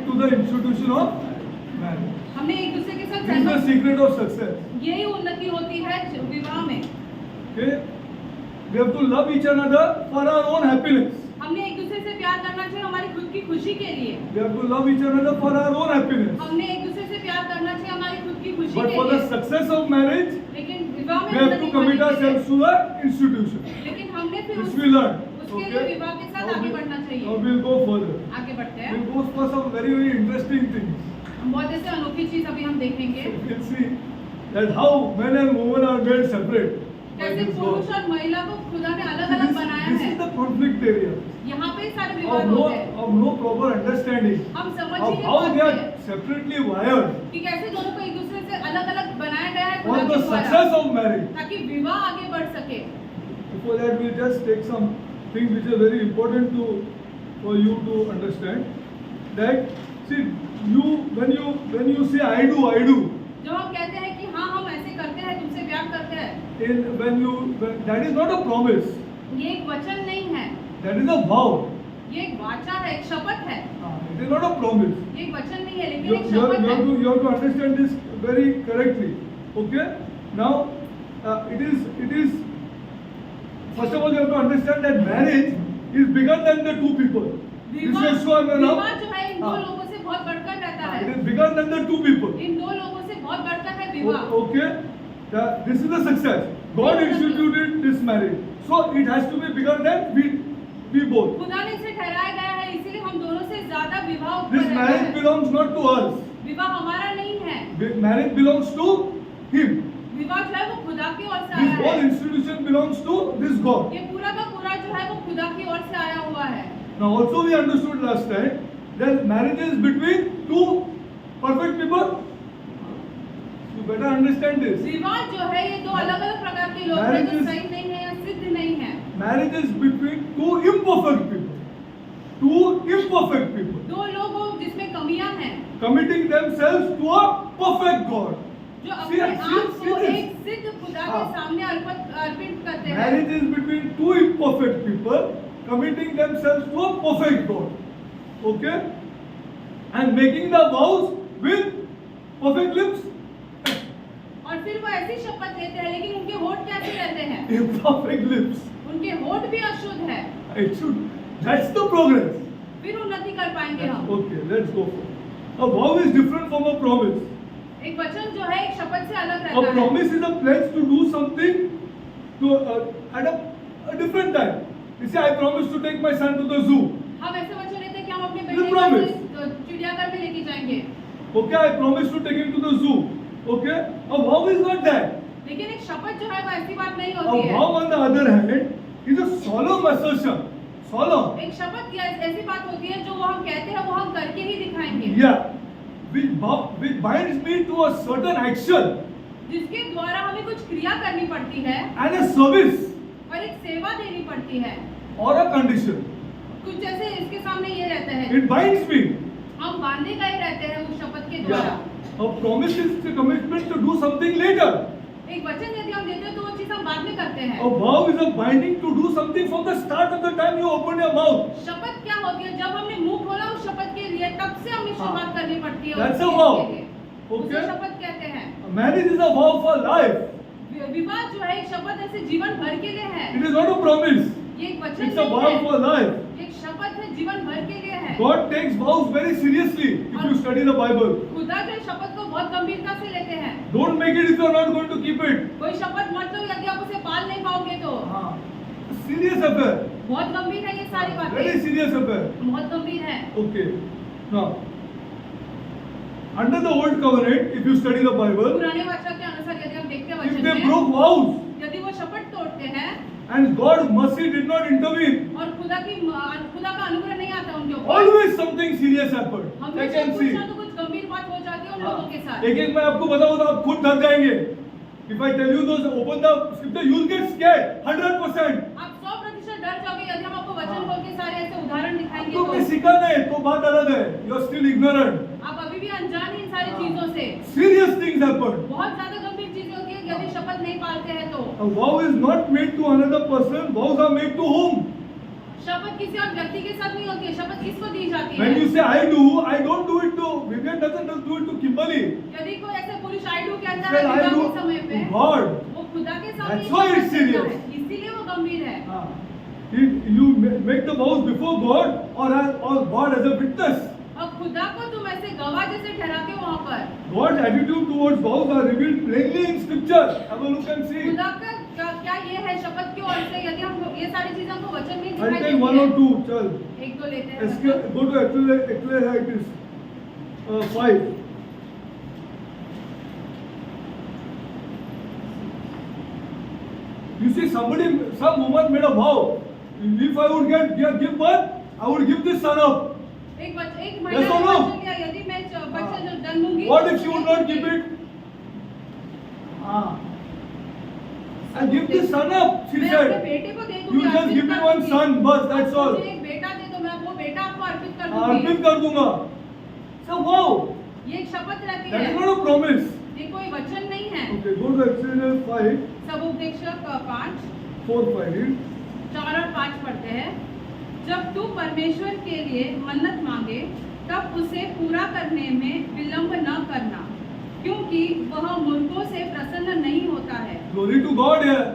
to the institution of marriage. हमने एक दूसरे के साथ This is the secret of success. यही उन्नति होती है विवाह में। Okay, we have to love each another for our own happiness. हमने एक दूसरे से प्यार करना चाहिए हमारी खुद की खुशी के लिए। We have to love each another for our own happiness. हमने एक दूसरे से प्यार करना चाहिए हमारी खुद की खुशी But के for the लिए। success of marriage, लेकिन विवाह में we have to commit ourselves to the institution. लेकिन हमने फिर Which we learn. उसके लिए विवाह के साथ आगे बढ़ना Now चाहिए। we'll go further. आगे बढ़ते हैं। We'll go for some very interesting things. हम बहुत ऐसे अनोखी चीज अभी हम देखेंगे। We'll see that how men and women are made separate. कैसे पुरुष और महिला को खुदा ने अलग अलग बनाया This है। is the conflict area. यहाँ पे सारे Of विवाद no, होते हैं। of no proper understanding हम समझ ही of नहीं how they पाते are separately wired कि कैसे दोनों को एक दूसरे से अलग अलग बनाया गया है for खुदा the के द्वारा, success of marriage. ताकि विवाह आगे बढ़ सके। Before that, we'll just take some things which are very important for you to understand. That see, when you say I do, जो हम कहते हैं कि हाँ हम ऐसे करते हैं तुमसे प्यार करते हैं, when that is not a promise. ये एक वचन नहीं है, That is a vow. ये एक वाचा है, एक शपथ है। It is not a promise. ये एक वचन नहीं है लेकिन You, एक you, have, शपथ है। you have to understand this very correctly. Okay? Now, it is first of all you have to understand that marriage is bigger than the two people. विवाह This is sure enough. विवाह जो है इन दो हाँ. लोगों से बहुत बढ़कर रहता It है। is bigger than the two people. इन दो लोगों से बहुत बढ़कर है विवाह। Okay? This is the success. God instituted this marriage. So it has to be bigger than we both. खुदा ने इसे ठहराया गया है इसीलिए हम दोनों से ज्यादा विवाह ऊपर This रहता marriage है। belongs not to us. विवाह हमारा नहीं है, Marriage belongs to Him. विवाह जो है वो खुदा की ओर से This आया whole है। institution belongs to this God. ये पूरा का पूरा जो है वो खुदा की ओर से आया हुआ है। Now also we understood last time that marriage is between two perfect people. You better understand this. विवाह जो है ये दो अलग अलग प्रकार के लोग हैं Marriage जो is- सही नहीं है या सिद्ध नहीं है। Marriage is between two imperfect people. Two imperfect people दो लोग हो जिसमें कमियां हैं, committing themselves to a perfect God. जो See, अपने आप see को this. एक सिद्ध खुदा के हाँ. सामने अर्पित करते हैं। Marriage is between two imperfect people committing themselves to a perfect God. Okay? And making the vows with perfect lips. और फिर वो ऐसी शपथ लेते हैं लेकिन उनके होठ कैसे रहते हैं? Imperfect lips. उनके होठ भी अशुद्ध है। It should. That's the progress. फिर उन्नति कर पाएंगे हम। Okay, let's go. A vow is different from a promise. एक वचन जो है एक शपथ से अलग A रहता है। promise is a pledge to do something to at a different time. You say, I promise to take my son to the zoo. हम ऐसे वचन लेते हैं कि हम अपने The बेटे को promise. चिड़ियाघर में लेके जाएंगे, Okay, I promise to take him to the zoo. Okay, a vow is not that. लेकिन एक शपथ जो है वो ऐसी बात नहीं A होती है। vow, on the other hand, is a solemn assertion. Solemn. एक शपथ या ऐसी बात होती है जो वो हम कहते हैं वो हम करके ही दिखाएंगे, Yeah. Which binds me to a certain action जिसके द्वारा हमें कुछ क्रिया करनी पड़ती है and a service और एक सेवा देनी पड़ती है। or a condition. कुछ जैसे इसके सामने ये रहता है, It binds me. हम बांधे गए रहते हैं उस शपथ के द्वारा। Yeah. A promise is the commitment to do something later. एक वचन यदि हम देते हैं तो वो चीज हम बाद में करते हैं। A vow is a binding to do something from the start of the time you open your mouth. शपथ क्या होती है? जब हमने मुंह खोला उस शपथ के लिए तब से हमें शुरुआत करनी पड़ती है। That's उस a चीज vow. के लिए। उसे Okay? शपथ कहते हैं। Marriage is a vow for life. विवाह जो है एक शपथ ऐसे जीवन भर के लिए है। It is not a promise. ये एक वचन It's a नहीं vow है, for life. एक शपथ है जीवन भर के लिए है। God takes vows very seriously if you study the Bible. खुदा जो शपथ को बहुत गंभीरता से लेते हैं। Don't make it if you are not going to keep it. कोई शपथ मत लो यदि आप उसे पाल नहीं पाओगे तो। Serious affair. बहुत गंभीर है ये सारी Very बातें, serious affair. बहुत गंभीर है। Okay. Now, under the old covenant, if you study the Bible, पुराने वाचा के अनुसार यदि हम देखते हैं if वचन they में, broke vows यदि वो शपथ तोड़ते हैं and God's mercy did not intervene, और खुदा का अनुग्रह नहीं आता उनके ऊपर, always something serious happened. I हमेशा can कुछ see. ना तो कुछ गंभीर बात हो जाती है उन लोगों के साथ। एक मैं आपको बताऊं तो आप खुद थक जाएंगे. If I tell you those, open the scripture, you'll get scared. 100%. आप 100% डर जाओगे यदि हम आपको वचन खोल के सारे ऐसे उदाहरण दिखाएंगे तो तो। मैं सीखा नहीं तो बात अलग है. You are still ignorant. आप अभी भी अनजान हैं इन सारी चीजों से। Serious things happen. बहुत ज्यादा गंभीर चीजें होती है यदि शपथ नहीं पालते हैं तो। A vow is not made to another person. Vows are made to whom? शपथ किसी और व्यक्ति के साथ नहीं होती है, शपथ किसको दी जाती है? When you say I do said, I विवाह do के समय पे to God. वो खुदा के सामने That's why it's शपथ करता serious. है, इसीलिए वो गंभीर है। Ah. You make the vows before God or God as a witness. और खुदा को तुम ऐसे गवाह जैसे ठहराते हो वहाँ पर। God's attitude towards vows are revealed plainly in Scripture. Have a look and see. खुदा का क्या ये है शपथ की ओर से, यदि हम ये सारी चीजें हमको वचन में I'll दिखाई take one or देती two. Chal. है, एक दो लेते हैं। Go to Ecclesiastes 5. You see, some woman made a vow. If I would give birth, I would give this son up. एक Yes महिला or ने no? वचन लिया, यदि मैं बच्चा जन्मूंगी, What if she would not keep it? I give this son up, she मैं अपने said. बेटे को दे दूंगी, You just Arpit give me कर one दूंगी। son, बस, that's all. मुझे एक बेटा दे दो, मैं वो बेटा आपको अर्पित कर दूंगी। अर्पित कर दूंगा. So wow, ये एक शपथ रहती that है, is not a promise. ये कोई वचन नहीं है। Okay, go to Exodus 5, सब उपदेशक 5, 4, 5. 4 और 5 पढ़ते हैं। जब तू परमेश्वर के लिए मन्नत मांगे, तब उसे पूरा करने में विलंब न करना, क्योंकि वह मूर्खों से प्रसन्न नहीं होता है। Glory to God here.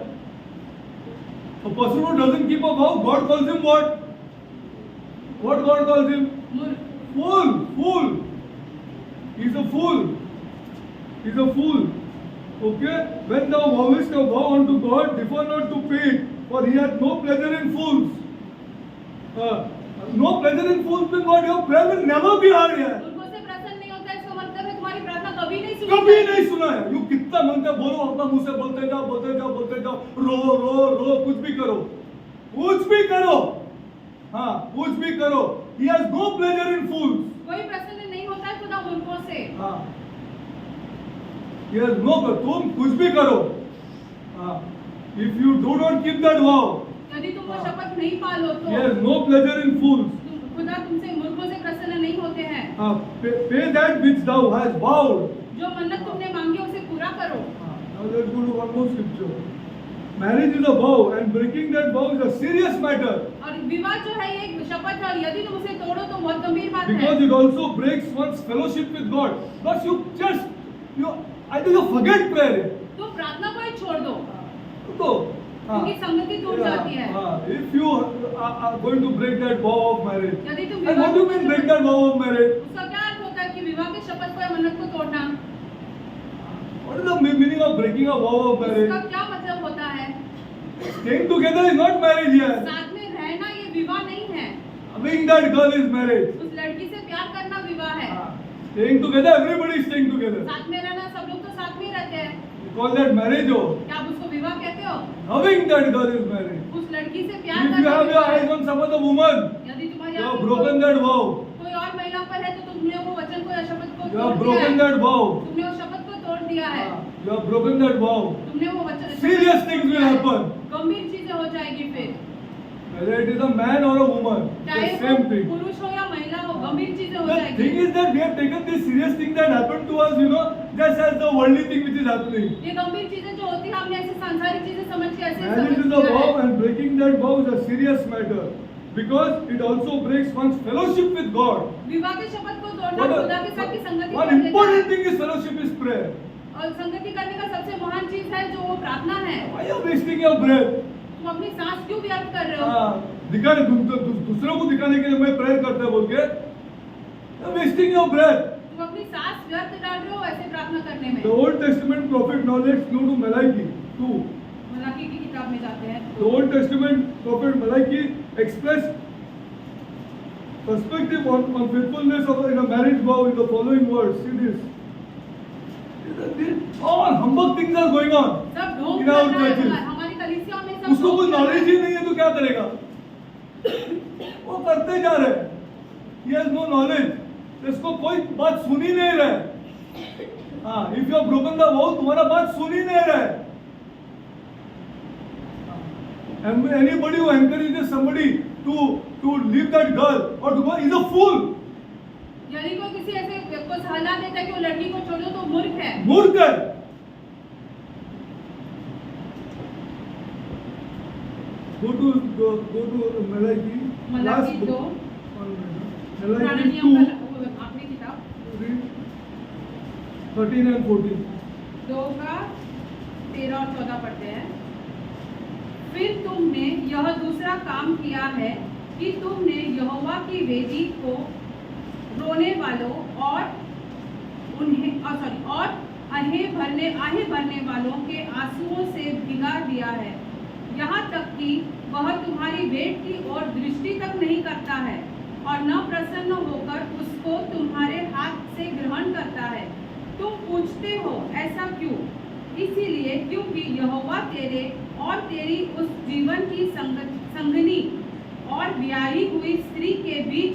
A person who doesn't keep a vow, God calls him what? What God calls him? मूर्ख। Fool. He's a fool. He's a fool. Okay? When thou vowest a vow unto God, defer not to pay it, for he hath no pleasure in fools. No pleasure in fools means what? Your prayer will never be heard here. मूर्खों से प्रसन्न नहीं होता, इसका मतलब है तुम्हारी प्रार्थना कभी नहीं सुनी कभी जाएगी। नहीं सुना है। यू कितना मनते बोलो, अपना मुंह से बोलते जाओ, रो, कुछ भी करो, हाँ, कुछ भी करो। He has no pleasure in fools. कोई प्रसन्न नहीं होता है खुदा मूर्खों से। हाँ, He has no, तुम कुछ भी करो, हाँ, if you do not keep that vow, यदि तुम वो शपथ नहीं पालो He तो has no pleasure in fools. खुदा तुमसे मूर्खों से प्रसन्न नहीं होते हैं। हाँ, pay that which thou hast vowed. जो मन्नत तुमने मांगी उसे पूरा करो। Now let's go to one more scripture. Marriage is a vow, and breaking that vow is a serious matter. और विवाह जो है ये एक शपथ है, और यदि तुम उसे तोड़ो तो बहुत गंभीर बात है। Because it also breaks one's fellowship with God. But I think you forget prayer. तो प्रार्थना को ही छोड़ दो, तो, क्योंकि संगति टूट जाती है। if you are going to break that vow of marriage, यदि तुम and what do you mean break that vow of marriage? उसका क्या अर्थ होता है कि विवाह के शपथ को या मन्नत को तोड़ना? What is the meaning of breaking a vow of marriage? उसका क्या मतलब होता है? Staying together is not marriage here. साथ में रहना ये विवाह नहीं है। Loving that girl is marriage. उस लड़की से प्यार करना विवाह है। Staying together, everybody is staying together. साथ में रहना, सब लोग तो साथ में ही रहते हैं। You call that marriage, oh? क्या आप उसको विवाह कहते हो? Loving that girl is marriage. उस लड़की से प्यार If you करना have your विवाह है। eyes on some other woman, यदि तुम्हारी you have आंखों broken को that vow. कोई और महिला पर है तो तुमने वो वचन को या शपथ को You तोड़ have दिया broken है। that vow. तुमने वो शपथ को तोड़ दिया है। You have broken that vow. तुमने वो वचन Serious things will happen. गंभीर चीजें हो जाएगी फिर। Whether it is a man or a woman, चाहे the वो same thing. पुरुष हो या महिला हो, गंभीर चीजें हो The जाएगी। thing is that we have taken this serious thing that happened to us, just as the worldly thing which is happening. ये गंभीर चीजें जो होती है हमने ऐसे सांसारिक चीजें समझ के ऐसे Marriage is समझ a लिया vow, है। and breaking that vow is a serious matter because it also breaks one's fellowship with God. विवाह के शपथ को तोड़ना खुदा के साथ की संगति One तोड़ देता important है। thing is fellowship is prayer. और संगति करने का सबसे महान चीज है जो वो प्रार्थना है। Why are you wasting your breath? तुम अपनी सांस क्यों व्यर्थ कर रहे हो? दिखाने दूसरों को दिखाने के लिए मैं प्रेयर करता है बोल के वेस्टिंग योर ब्रेथ. तुम अपनी सांस व्यर्थ डाल रहे हो ऐसे प्रार्थना करने में। The Old Testament prophet, now let's go to Malachi 2. Malachi की किताब में जाते हैं। The Old Testament prophet Malachi expressed perspective on faithfulness of in a marriage vow in the following words. See this. All humbug things are going on सब ढोंग in our कर रहा है churches. हमारी कलीसियाओं में सब उसको ढोंग कोई कर रहा है। नॉलेज ही नहीं है तो क्या करेगा? वो करते जा रहे हैं. He has no knowledge. इसको कोई बात सुन ही नहीं रहा है. हाँ, if you have broken the vow, तुम्हारा बात सुन ही नहीं रहा है. And anybody who encourages somebody to leave that girl or to go is a fool. यदि कोई किसी ऐसे को सलाह देता है कि वो लड़की को छोड़ो तो मूर्ख है। मूर्ख है. Go to Malachi. Malachi Last 2 book. पुराने Malachi नियम 2. का आखिरी किताब 13 and 14. 2 का 13 और 14 पढ़ते हैं। फिर तुमने यह दूसरा काम किया है कि तुमने यहोवा की वेदी को रोने वालों और आहे भरने वालों के आंसुओं से भिगा दिया है, यहाँ तक कि वह तुम्हारी भेंट की ओर दृष्टि तक नहीं करता है और न प्रसन्न होकर उसको तुम्हारे हाथ से ग्रहण करता है। तुम पूछते हो ऐसा क्यों? इसीलिए क्योंकि यहोवा तेरे और तेरी उस जीवन की संगनी और ब्याही हुई स्त्री के बीच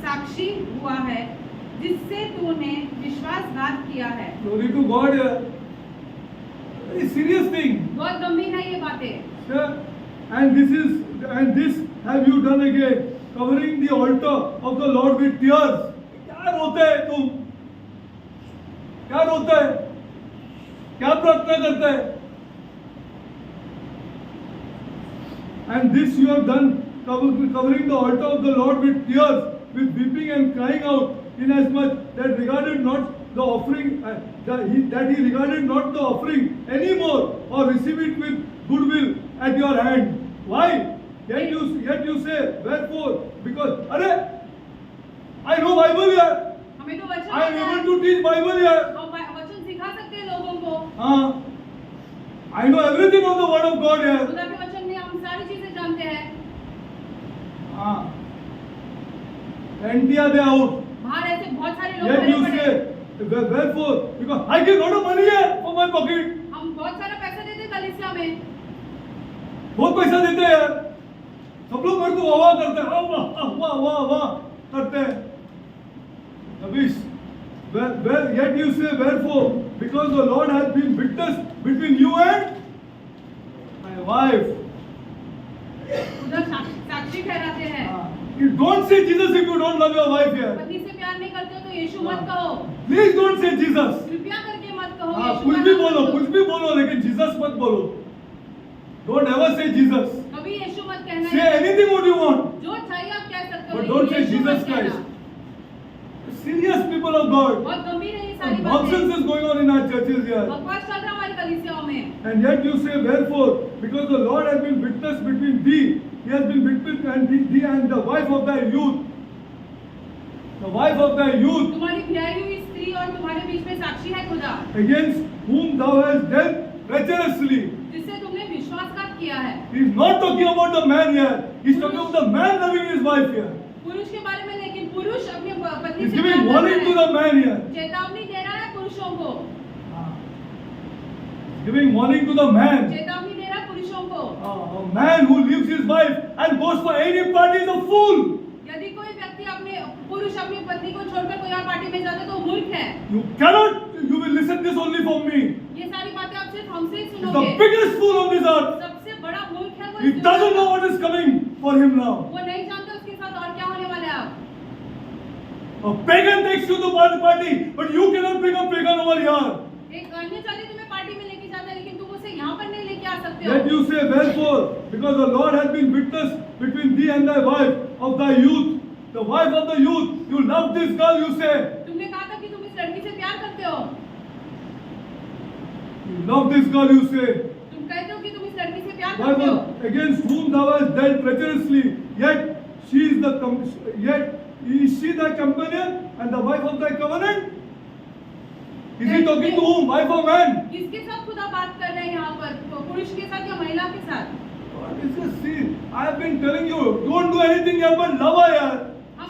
साक्षी हुआ है, जिससे तूने विश्वासघात किया है। Glory to God. Very serious thing. बहुत गंभीर है ये बातें। Sir, and this have you done again, covering the altar of the Lord with tears. क्या रोते है तुम? क्या रोते है? क्या प्रार्थना करते है? And this you have done, covering the altar of the Lord with tears, with weeping and crying out, inasmuch that regarded not the offering, that he regarded not the offering anymore, or receive it with goodwill at your hand. Why? Yet you say, wherefore? Because, अरे, I know Bible here. हमें तो वचन I am पता है। able to teach Bible here. हम वचन सिखा सकते हैं लोगों को। हाँ, I know everything of the Word of God here. खुदा के वचन में हम सारी चीजें जानते हैं। हाँ, plenty are there out. बाहर ऐसे बहुत सारे लोग Yet भरे you पड़े हैं। say, wherefore? Because I get lot of money here for my pocket. हम बहुत सारा पैसा देते हैं कलीसिया में। बहुत पैसा देते हैं यार, सब लोग मेरे को वाह वाह करते हैं, वाह वाह वाह वाह करते हैं। Yet you say, wherefore? Because the Lord has been witness between you and my wife. उधर साक्षी ठहराते हैं। You don't say Jesus if you don't love your wife here. पत्नी से प्यार नहीं करते हो तो यीशु मत कहो। Please don't say Jesus. कृपया करके मत कहो। हाँ, यीशु कुछ का भी नाम बोलो, लो। कुछ भी बोलो, लेकिन Jesus मत बोलो. Don't ever say Jesus. कभी यीशु मत कहना। Say anything what you want, जो चाहिए आप कह सकते हो। but don't say लेकिन यीशु Jesus मत कहना। Christ. Serious people of God. बहुत गंभीर है ये सारी बातें। Nonsense is going on in our churches here. बकवास चल रहा है हमारी कलीसियाओं में। And yet you say, wherefore? Because the Lord has been witness between thee. He has been witness and thee and the wife of thy youth. The wife of thy youth, तुम्हारी ब्याही हुई स्त्री और तुम्हारे बीच में साक्षी है खुदा, against whom thou hast dealt treacherously. जिससे तुमने विश्वासघात किया है। He is not talking about the man here. He is talking about the man loving his wife here. पुरुष के बारे में, लेकिन पुरुष अपनी पत्नी He is से giving प्यार warning करता to है। the man here. चेतावनी दे रहा है पुरुषों को। Giving warning to the man. चेतावनी दे रहा है पुरुषों को। A man who leaves his wife and goes for any party is a fool. यदि कोई व्यक्ति पुरुष अपनी पत्नी को छोड़कर कोई और पार्टी में जाता है तो मूर्ख है। You will listen this only from me. ये सारी बातें आप सिर्फ हमसे ही He is सुनोगे। the biggest fool on this earth. सबसे बड़ा मूर्ख है वो। He doesn't know what is coming for him now. वो नहीं जानता उसके साथ और क्या होने वाला है अब। A pagan takes you to party, but you cannot bring a pagan over here. एक अन्य जाति तुम्हें पार्टी में लेके जाता है, लेकिन तुम उसे यहाँ पर नहीं लेके आ सकते हो। Yet you say, wherefore? Because the Lord has been witness between thee and thy wife of thy youth. The wife of the youth, you love this girl, you say. तुमने कहा था कि तुम इस लड़की से प्यार करते हो। You love this girl, you say. तुम कहते हो कि तुम इस लड़की से प्यार करते हो। Bible, against whom thou hast dealt treacherously, yet is she thy companion and the wife of thy covenant? Is he talking to whom? Wife or man? किसके साथ खुदा बात कर रहे हैं यहाँ पर? पुरुष के साथ या महिला के साथ? What is this? See, I have been telling you, don't do anything here but love her here.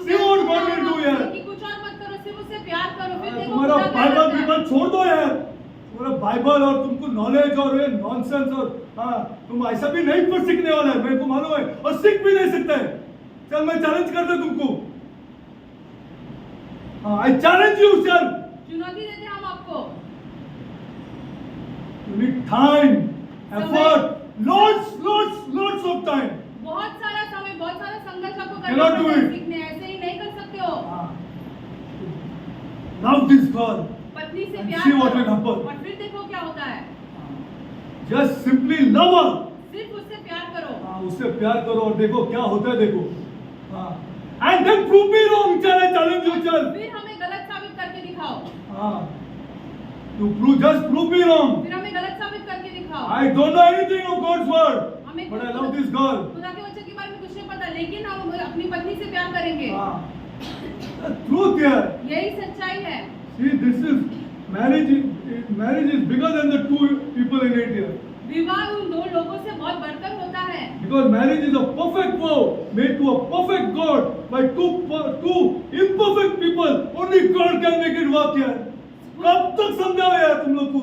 See what God will do here. कि कुछ और मत करो, सिर्फ उससे प्यार करो, फिर देखो तुम्हारा खुदा क्या बाइबल करता है। बाइबल छोड़ दो यार। तुम्हारा बाइबल और तुमको नॉलेज और ये नॉनसेंस और तुम ऐसा भी नहीं पर सीखने वाला है, मेरे को मालूम है, और सीख भी नहीं सकते। चल मैं चैलेंज करता तुमको। I challenge you, चल। चुनौती देते हैं हम आपको। You need time, effort, lots of time. बहुत सारा समय, बहुत सारा संघर्ष आपको Cannot do करना पड़ता है it. सीखने, ऐसे ही नहीं कर सकते हो। Love this girl. पत्नी से And प्यार see what will करो happen. और फिर देखो क्या होता है। Just simply love her. सिर्फ उससे प्यार करो। उससे प्यार करो और देखो क्या होता है, देखो। And then prove me wrong, चल, I challenge you, चल। फिर हमें गलत साबित करके दिखाओ। You prove me wrong. फिर हमें गलत साबित करके दिखाओ। I don't know anything of God's word, हमें but I love this girl. खुदा के वचन के बारे में कुछ नहीं पता, लेकिन हम अपनी पत्नी से प्यार करेंगे। The truth here. यही सच्चाई है। See, this is marriage. Marriage is bigger than the two people in it here. विवाह उन दो लोगों से बहुत बढ़कर होता है। Because marriage is a perfect vow made to a perfect God by two imperfect people. Only God can make it work here. कब तक समझाओ यार तुम लोग को?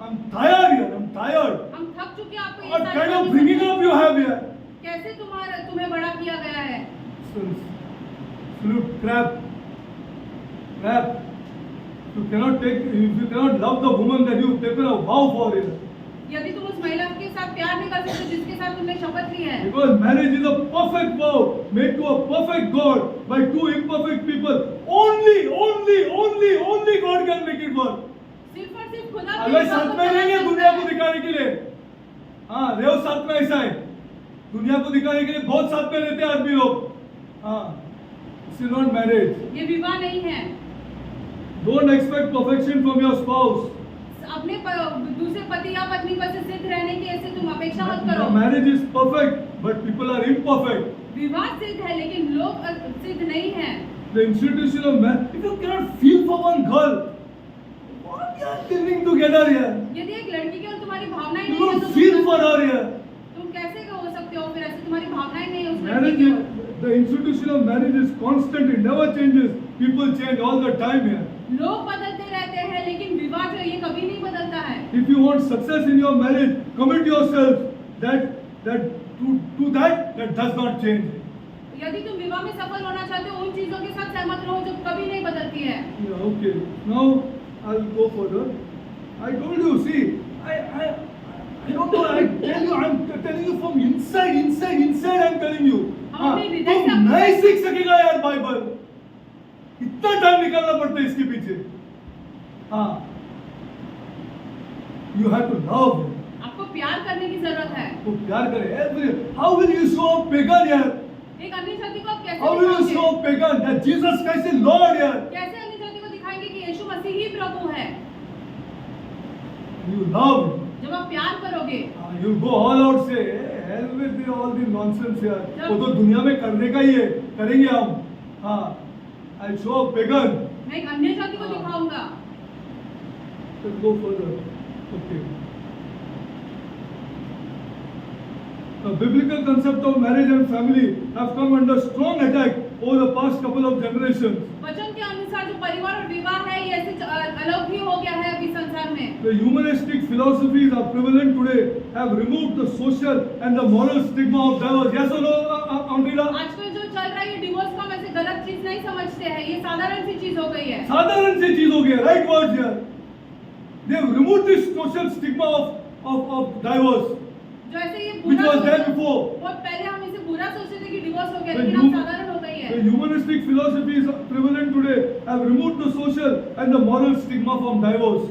I'm tired here. I'm tired. हम थक चुके हैं आपको ये What सारी kind of बातें bringing सुनने। up you have here? कैसे तुम्हें बड़ा किया गया है? Absolute crap. If you cannot love the woman that you've taken a vow for here. यदि तुम उस महिला के साथ प्यार नहीं कर सकते जिसके साथ तुमने शपथ ली है। Because marriage is a perfect vow made to a perfect God by two imperfect people. Only God can make it work. सिर्फ और सिर्फ खुदा के अगर विवाह साथ को में चला रहेंगे सकता दुनिया है। को दिखाने के लिए, हाँ रेव साथ में ऐसा है, दुनिया को दिखाने के लिए बहुत साथ में रहते हैं आदमी लोग, हाँ, this is not marriage. ये विवाह नहीं है। Don't expect perfection from your spouse. अपने दूसरे पति या पत्नी पर से सिद्ध रहने की ऐसे तुम अपेक्षा मत करो। Marriage is perfect, but people are imperfect. विवाह सिद्ध है लेकिन लोग सिद्ध नहीं हैं। The institution of marriage. If you cannot feel for one girl, what you are living together here? यदि एक लड़की की और तुम्हारी भावनाएं You नहीं है don't तो feel for her here. तुम कैसे हो सकते हो फिर ऐसे तुम्हारी भावनाएं नहीं है उस लड़की Marriage की is, ore. the institution of marriage is constant. It never changes. People change all the time here. लोग बदलते रहते हैं लेकिन विवाह जो है ये कभी नहीं बदलता है। If you want success in your marriage, commit yourself to that does not change. यदि तुम विवाह में सफल होना चाहते हो उन चीजों के साथ सहमत रहो जो कभी नहीं बदलती है। Yeah, okay. Now I'll go further. I told you, see, I don't know. I'm telling you from inside. I'm telling you. हम अपने हृदय से तुम नहीं सीख सकेगा यार बाइबल। इतना टाइम निकालना पड़ता है इसके पीछे। हाँ। You have to love. आपको प्यार करने की जरूरत है। तो प्यार करे। How will you show a pagan यार? एक अन्य जाति को आप कैसे How will you दिखाओगे? show a pagan that Jesus Christ is Lord यार? कैसे अन्य जाति को दिखाएंगे कि यीशु मसीह ही प्रभु है? You love. जब आप प्यार करोगे You go all out say hell with all the nonsense यार। वो तो दुनिया में करने का ही है, करेंगे हम। हाँ, I'll show a pagan. मैं एक अन्य जाति को दिखाऊंगा। Let's go further. Okay. The biblical concept of marriage and family have come under strong attack over the past couple of generations. वचन के अनुसार जो परिवार और विवाह है ये ऐसे अलग ही हो गया है अभी संसार में। The humanistic philosophies are prevalent today have removed the social and the moral stigma of divorce. Yes or no, Andrila? आजकल जो चल रहा है ये डिवोर्स को हम ऐसे गलत चीज नहीं समझते हैं, ये साधारण सी चीज हो गई है। साधारण सी चीज हो गई, right words here. They have removed this social stigma of divorce, जो ऐसे ये which बुरा was there सोचते- before. बहुत पहले हम इसे बुरा सोचते थे कि डिवोर्स हो गया, The लेकिन अब साधारण हो गई है। humanistic philosophies prevalent today have removed the social and the moral stigma from divorce.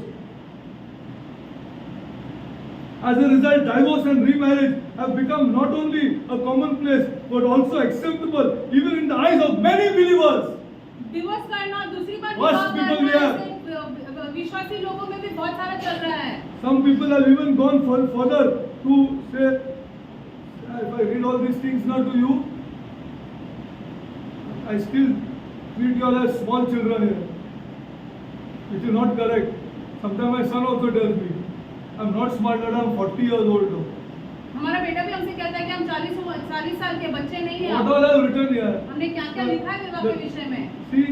As a result, divorce and remarriage have become not only a commonplace but also acceptable even in the eyes of many believers. Divorce करना, दूसरी बार Worst विवाह people करना, we ऐसे विश्वासी लोगों में भी बहुत सारा चल रहा है। Some people have even gone further to say, if I read all these things now to you, I still treat you all as small children here, which is not correct. Sometimes my son also tells me, I'm not smart, that I'm 40 years old now. हमारा बेटा भी हमसे कहता है कि हम 40 साल के बच्चे नहीं हैं। What all I have written here? हमने क्या क्या लिखा है विवाह के विषय में? See,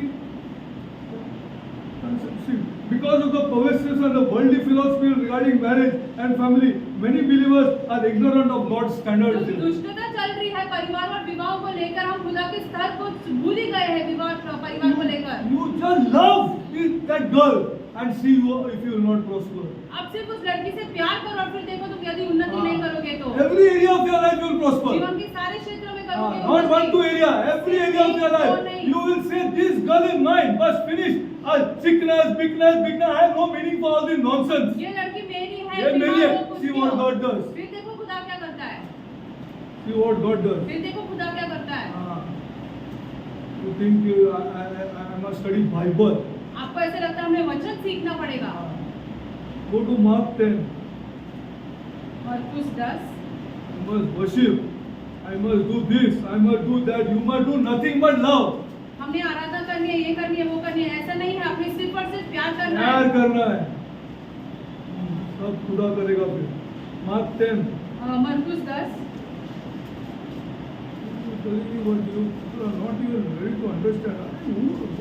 because of the perverseness and the worldly philosophy regarding marriage and family, many believers are ignorant of God's standards. जो दुष्टता चल रही है परिवार और विवाह को लेकर, हम खुदा के स्तर को भूल ही गए हैं विवाह परिवार को लेकर। You just love that girl and see if you will not prosper. आप सिर्फ उस लड़की से प्यार करो और फिर देखो तुम यदि उन्नति नहीं करोगे तो Every area of your life you will prosper. जीवन के सारे क्षेत्रों में करोगे Not one, two area. Every area of your life. नहीं। You will say, this girl is mine. Bas finished. Sickness, bigness. I have no meaning for all this nonsense. ये लड़की मेरी है, ये मेरी है। वो कुछ See भी what हो। God does. फिर देखो खुदा क्या करता है। See what God does. फिर देखो खुदा क्या करता है। You think I must study Bible. आपको ऐसा लगता है हमें वचन सीखना पड़ेगा। Go to Mark 10. मरकुस 10 You must worship. I must do this. I must do that. You must do nothing but love. हमने आराधना करनी है, ये करनी है, वो करनी है, ऐसा नहीं है। आपने सिर्फ और सिर्फ प्यार करना प्यार है। करना है। सब पूरा करेगा फिर। Mark 10. मरकुस 10 Telling you what you are not even ready to understand.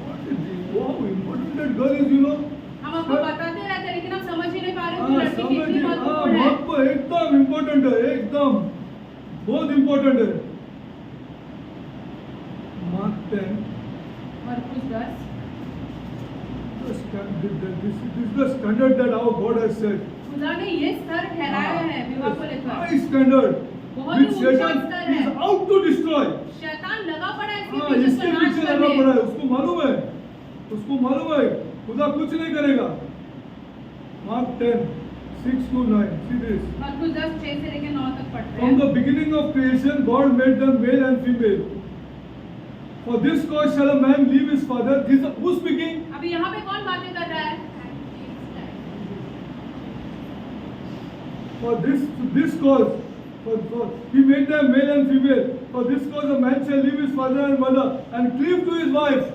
What is this? How important that girl is, you know. हम आपको बताते रहते हैं लेकिन हम समझ ही नहीं पा रहे हाँ, कि लड़की समझ कितनी हाँ, महत्वपूर्ण है। आपको एकदम इम्पोर्टेंट है, एकदम बहुत इम्पोर्टेंट है। Mark 10. मरकुस 10 This is the standard that our God has set. खुदा ने ये स्तर ठहराया है विवाह को लेकर। High standard. बहुत ही Which ऊंचा Satan स्तर है। is out to destroy. शैतान लगा पड़ा है इसके हाँ, पीछे इसके उसको नाश पीछे लगा करने। पड़ा है, उसको मालूम है, खुदा कुछ नहीं करेगा। Mark 10, 6 to 9. See this. मरकुस 10 6 से लेकर 9 तक पढ़ते From हैं। the beginning of creation, God made them male and female. For this cause shall a man leave his father. This who's speaking? अभी यहाँ पे कौन बातें कर रहा है? For this cause, for he made them male and female. For this cause a man shall leave his father and mother and cleave to his wife.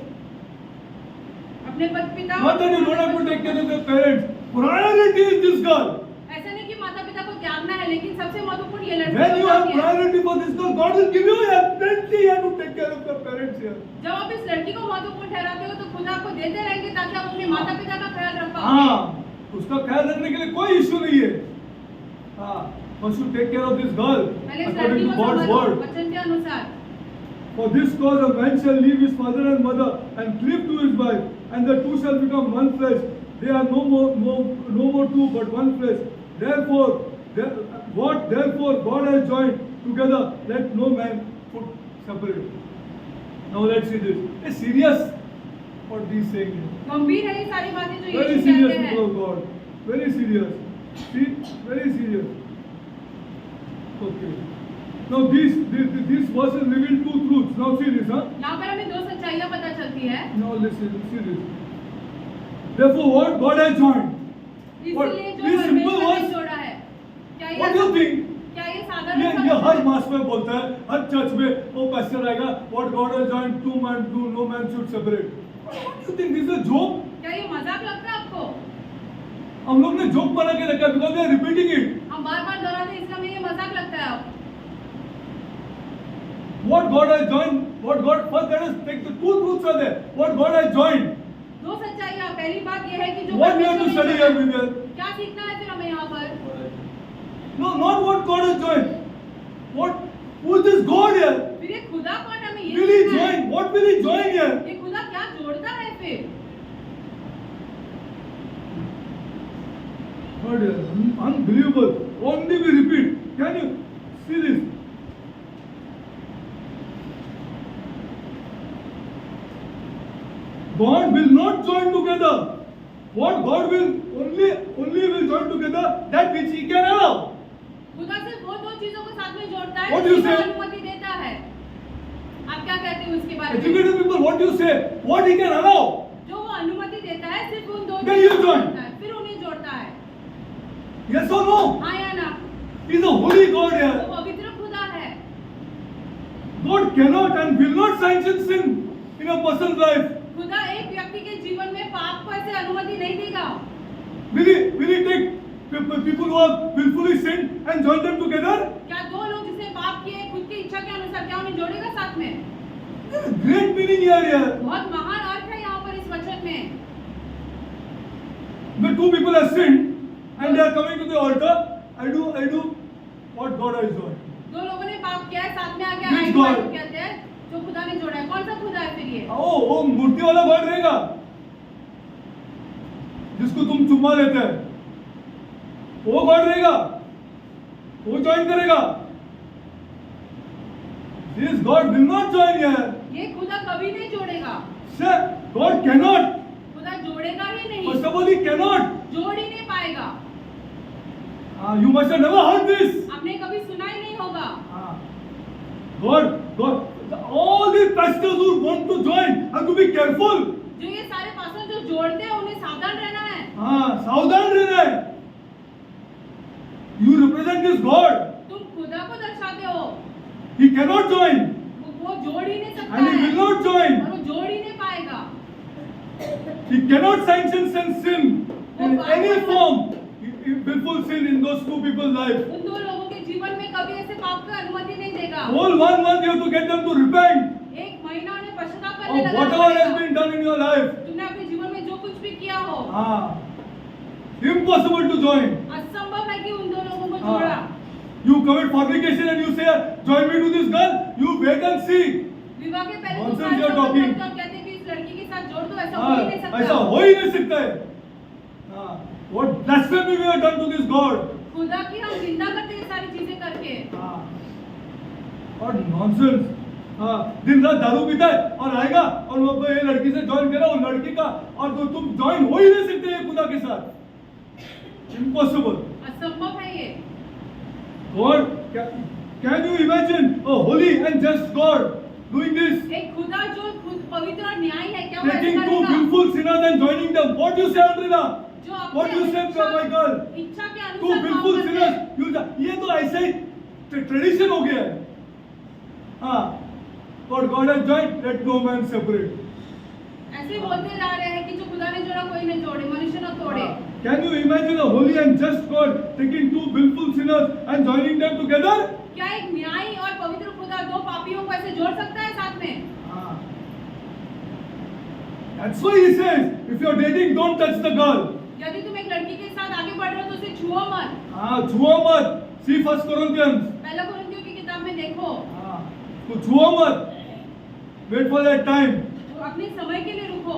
अपने पति पिता Not that you don't have to take care of your parents. Priority is this girl. ऐसा नहीं कि माता पिता को त्यागना है लेकिन सबसे महत्वपूर्ण ये लड़की When you have होती है। priority for this girl, God will give you plenty here to take care of your parents here. जब आप इस लड़की को महत्वपूर्ण ठहराते हो तो खुदा आपको देते रहेंगे ताकि आप अपने माता पिता का ख्याल रख पाओ। हाँ, उसका ख्याल रखने के लिए कोई इश्यू नहीं है। हाँ, must you take care of this girl पहले इस according लड़की to को God's संभालो word. वचन के अनुसार। For this cause a man shall leave his father and mother and cleave to his wife, and the two shall become one flesh. They are no more two, but one flesh. Therefore God has joined together, let no man put separate. Now let's see this. It's serious what these saying here. गंभीर है ये सारी बातें जो Very यीशु serious, कहते people हैं। of God. Very serious. See, very serious. Okay. Now this verse is revealed two truths. Now see this, huh? यहाँ पर हमें दो सच्चाइयाँ पता चलती है। Now listen, see this. Therefore, what God has joined. इसीलिए जो This simple परमेश्वर ने verse. जोड़ा है। क्या What do you think? क्या ये साधारण ये शब्द हर है? मास में बोलता है, हर चर्च में वो पैस्टर आएगा. What God has joined, no man should separate. What do you think? This is a joke? क्या ये मजाक लगता है आपको? हम लोग ने जोक बना के रखा because they are repeating it. हम बार-बार दोहराते हैं इसलिए हमें ये मजाक लगता है अब। What God has joined, first let us take the two truths are there. What God has joined. दो सच्चाइयाँ। पहली बात ये है कि जो What we have to परमेश्वर ने study here, जोड़ा- Vivian? क्या सीखना है फिर हमें यहाँ पर? No, not what God has joined. Who is this God here? फिर ये खुदा कौन है? हमें ये Will he सीखना है। join? What will he join here? ये खुदा क्या जोड़ता है फिर? God, unbelievable. Only we repeat. Can you see this? God will not join together. What God will only will join together that which He can allow. खुदा सिर्फ वो दो चीजों को साथ में जोड़ता है What do you जिसकी वो say? अनुमति देता है। आप क्या कहते हो उसके बारे में? Educated people, what do you say? What He can allow? जो वो अनुमति देता है सिर्फ उन दो Then चीजों you को join. जोड़ता है, फिर उन्हें जोड़ता है। Yes or no? हाँ या ना? He is a holy God वो here. पवित्र खुदा है। God cannot and will not sanction sin in a person's life. खुदा एक व्यक्ति के जीवन में पाप को ऐसे अनुमति नहीं देगा। Will he take people who have willfully sinned and join them together? क्या दो लोग जिसने पाप किए खुद की इच्छा के अनुसार क्या उन्हें जोड़ेगा साथ में? There is great meaning here. बहुत महान अर्थ है यहाँ पर इस वचन में। When two people have sinned and they are coming to the altar, I do what God has done. दो लोगों ने पाप किया है साथ में आके Which आई God? कहते हैं जो खुदा ने जोड़ा है। कौन सा खुदा है फिर ये? वो मूर्ति वाला गॉड रहेगा जिसको तुम चुम्मा लेते हैं, वो गॉड रहेगा, वो ज्वाइन करेगा. This God will not join here. ये खुदा कभी नहीं जोड़ेगा। Sir, God cannot. खुदा जोड़ेगा ही नहीं। First of all, He cannot. जोड़ ही नहीं पाएगा। You must have never heard this. आपने कभी सुना ही नहीं होगा। God, all these pastors who want to join have to be careful. जो ये सारे पास्टर जो जोड़ते हैं उन्हें सावधान रहना है। सावधान रहना है. represent this God. तुम खुदा को दर्शाते हो, He cannot join वो जोड़ ही नहीं सकता and he will है not join. और वो जोड़ ही नहीं पाएगा। He cannot sanction sin in any form. Willful sin in those two people's lives. उन दो लोगों के जीवन में कभी ऐसे पाप का अनुमति नहीं देगा। Whole 1 month you have to get them to repent एक महीना उन्हें पश्चाताप करने of लगाना whatever has पड़ेगा। been done in your life. तुमने अपने जीवन में जो कुछ भी किया हो, Impossible to join. असंभव है कि उन दो लोगों को जोड़ा। You commit fornication and you say, join me to this girl. You wait and see. विवाह के पहले Nonsense तुम्हारे you are संबंध talking. करते हो, कहते हैं कि इस लड़की के साथ जोड़ दो, ऐसा हो ही नहीं ऐसा सकता। हो ही नहीं सकता है. What blasphemy we have done to this God. खुदा की हम निंदा करते हैं सारी चीजें करके। और नॉनसेंस. दिन रात दारू पीता है और आएगा और वो ये लड़की से ज्वाइन करा और लड़की का और तो तुम ज्वाइन हो ही नहीं सकते ये खुदा के साथ. Impossible. असंभव है ये। God, can you imagine a holy and just God doing this? एक खुदा जो खुद पवित्र और न्यायी है, क्या वो ऐसा Taking two करेगा? willful sinners and joining them. What do you say, Andrina? जो अपने What do you say, इच्छा- my girl? इच्छा के Two अनुसार काम willful करते sinners. हैं। ये तो ऐसा ही ट्रेडिशन हो गया है. हाँ. What God has joined, let no man separate. ऐसे ही बोलते जा रहे हैं कि जो खुदा ने जोड़ा कोई नहीं जोड़े, मनुष्य न तोड़े। Can you imagine a holy and just God taking two willful sinners and joining them together? क्या एक न्यायी और पवित्र खुदा दो पापियों को ऐसे जोड़ सकता है साथ में? That's why he says, if you're dating, don't touch the girl. यदि तुम एक लड़की के साथ आगे बढ़ रहे हो तो उसे छुओ मत। छुओ मत. See 1 Corinthians. पहला कुरिन्थियों की किताब में देखो, तो छुओ मत. Wait for that time. तो अपने समय के लिए रुको।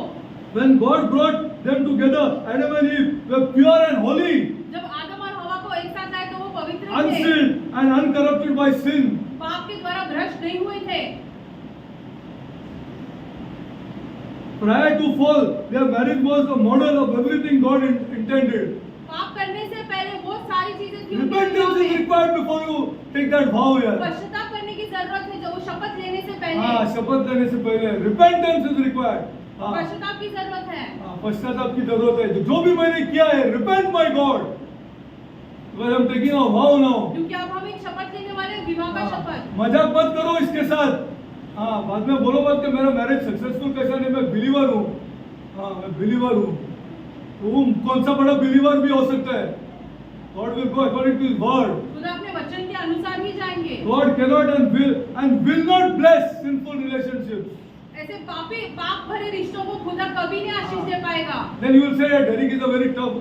When God brought them together, Adam and Eve were pure and holy, जब आदम और हवा को एक साथ लाए तो वो पवित्र थे, unsealed and uncorrupted by sin. पाप के द्वारा भ्रष्ट नहीं हुए थे। Prior to fall, their marriage was a model of everything God intended. पाप करने से पहले वो सारी चीजें थी उनके Repentance जीवन is में। required before you take that vow here. पश्चाताप करने की जरूरत है, जो वो शपथ लेने से पहले शपथ लेने से पहले repentance is required. पश्चाताप की जरूरत है। पश्चाताप की जरूरत है. जो भी मैंने किया है, repent my God. Because I'm taking a vow now. क्योंकि अब हम एक शपथ लेने वाले हैं, विवाह का शपथ। मजाक मत करो इसके साथ. बाद में बोलो मत कि मेरा मैरिज सक्सेसफुल कैसा नहीं. मैं बिलीवर हूँ. मैं बिलीवर हूँ. तुम कौन सा बड़ा बिलीवर भी हो सकता है. God will go according to His word. खुदा अपने वचन के अनुसार ही जाएंगे। God cannot and will not bless sinful relationships. ऐसे पाप भरे रिश्तों को खुदा कभी नहीं आशीष दे पाएगा। Then you will say that Derek is a very tough.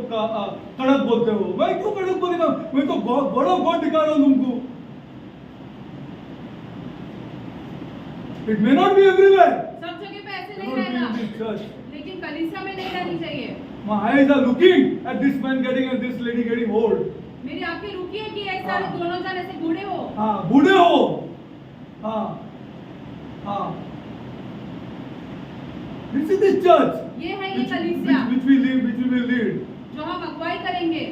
कड़क बोलते हो. मैं क्यों कड़क बोलेगा. मैं तो बड़ा गॉड दिखा रहा हूँ तुमको. It may not be everywhere. सब जगह पे ऐसे नहीं Not be in रहेगा, this church. लेकिन कलीसिया में नहीं रहनी चाहिए। My eyes are looking at this man getting and this lady getting old. मेरी आंखें रुकी है कि ऐसा दोनों जन ऐसे बूढ़े हो। बूढ़े हो. This is this church. ये है ये कलीसिया which we will lead. जो हम अगुवाई करेंगे।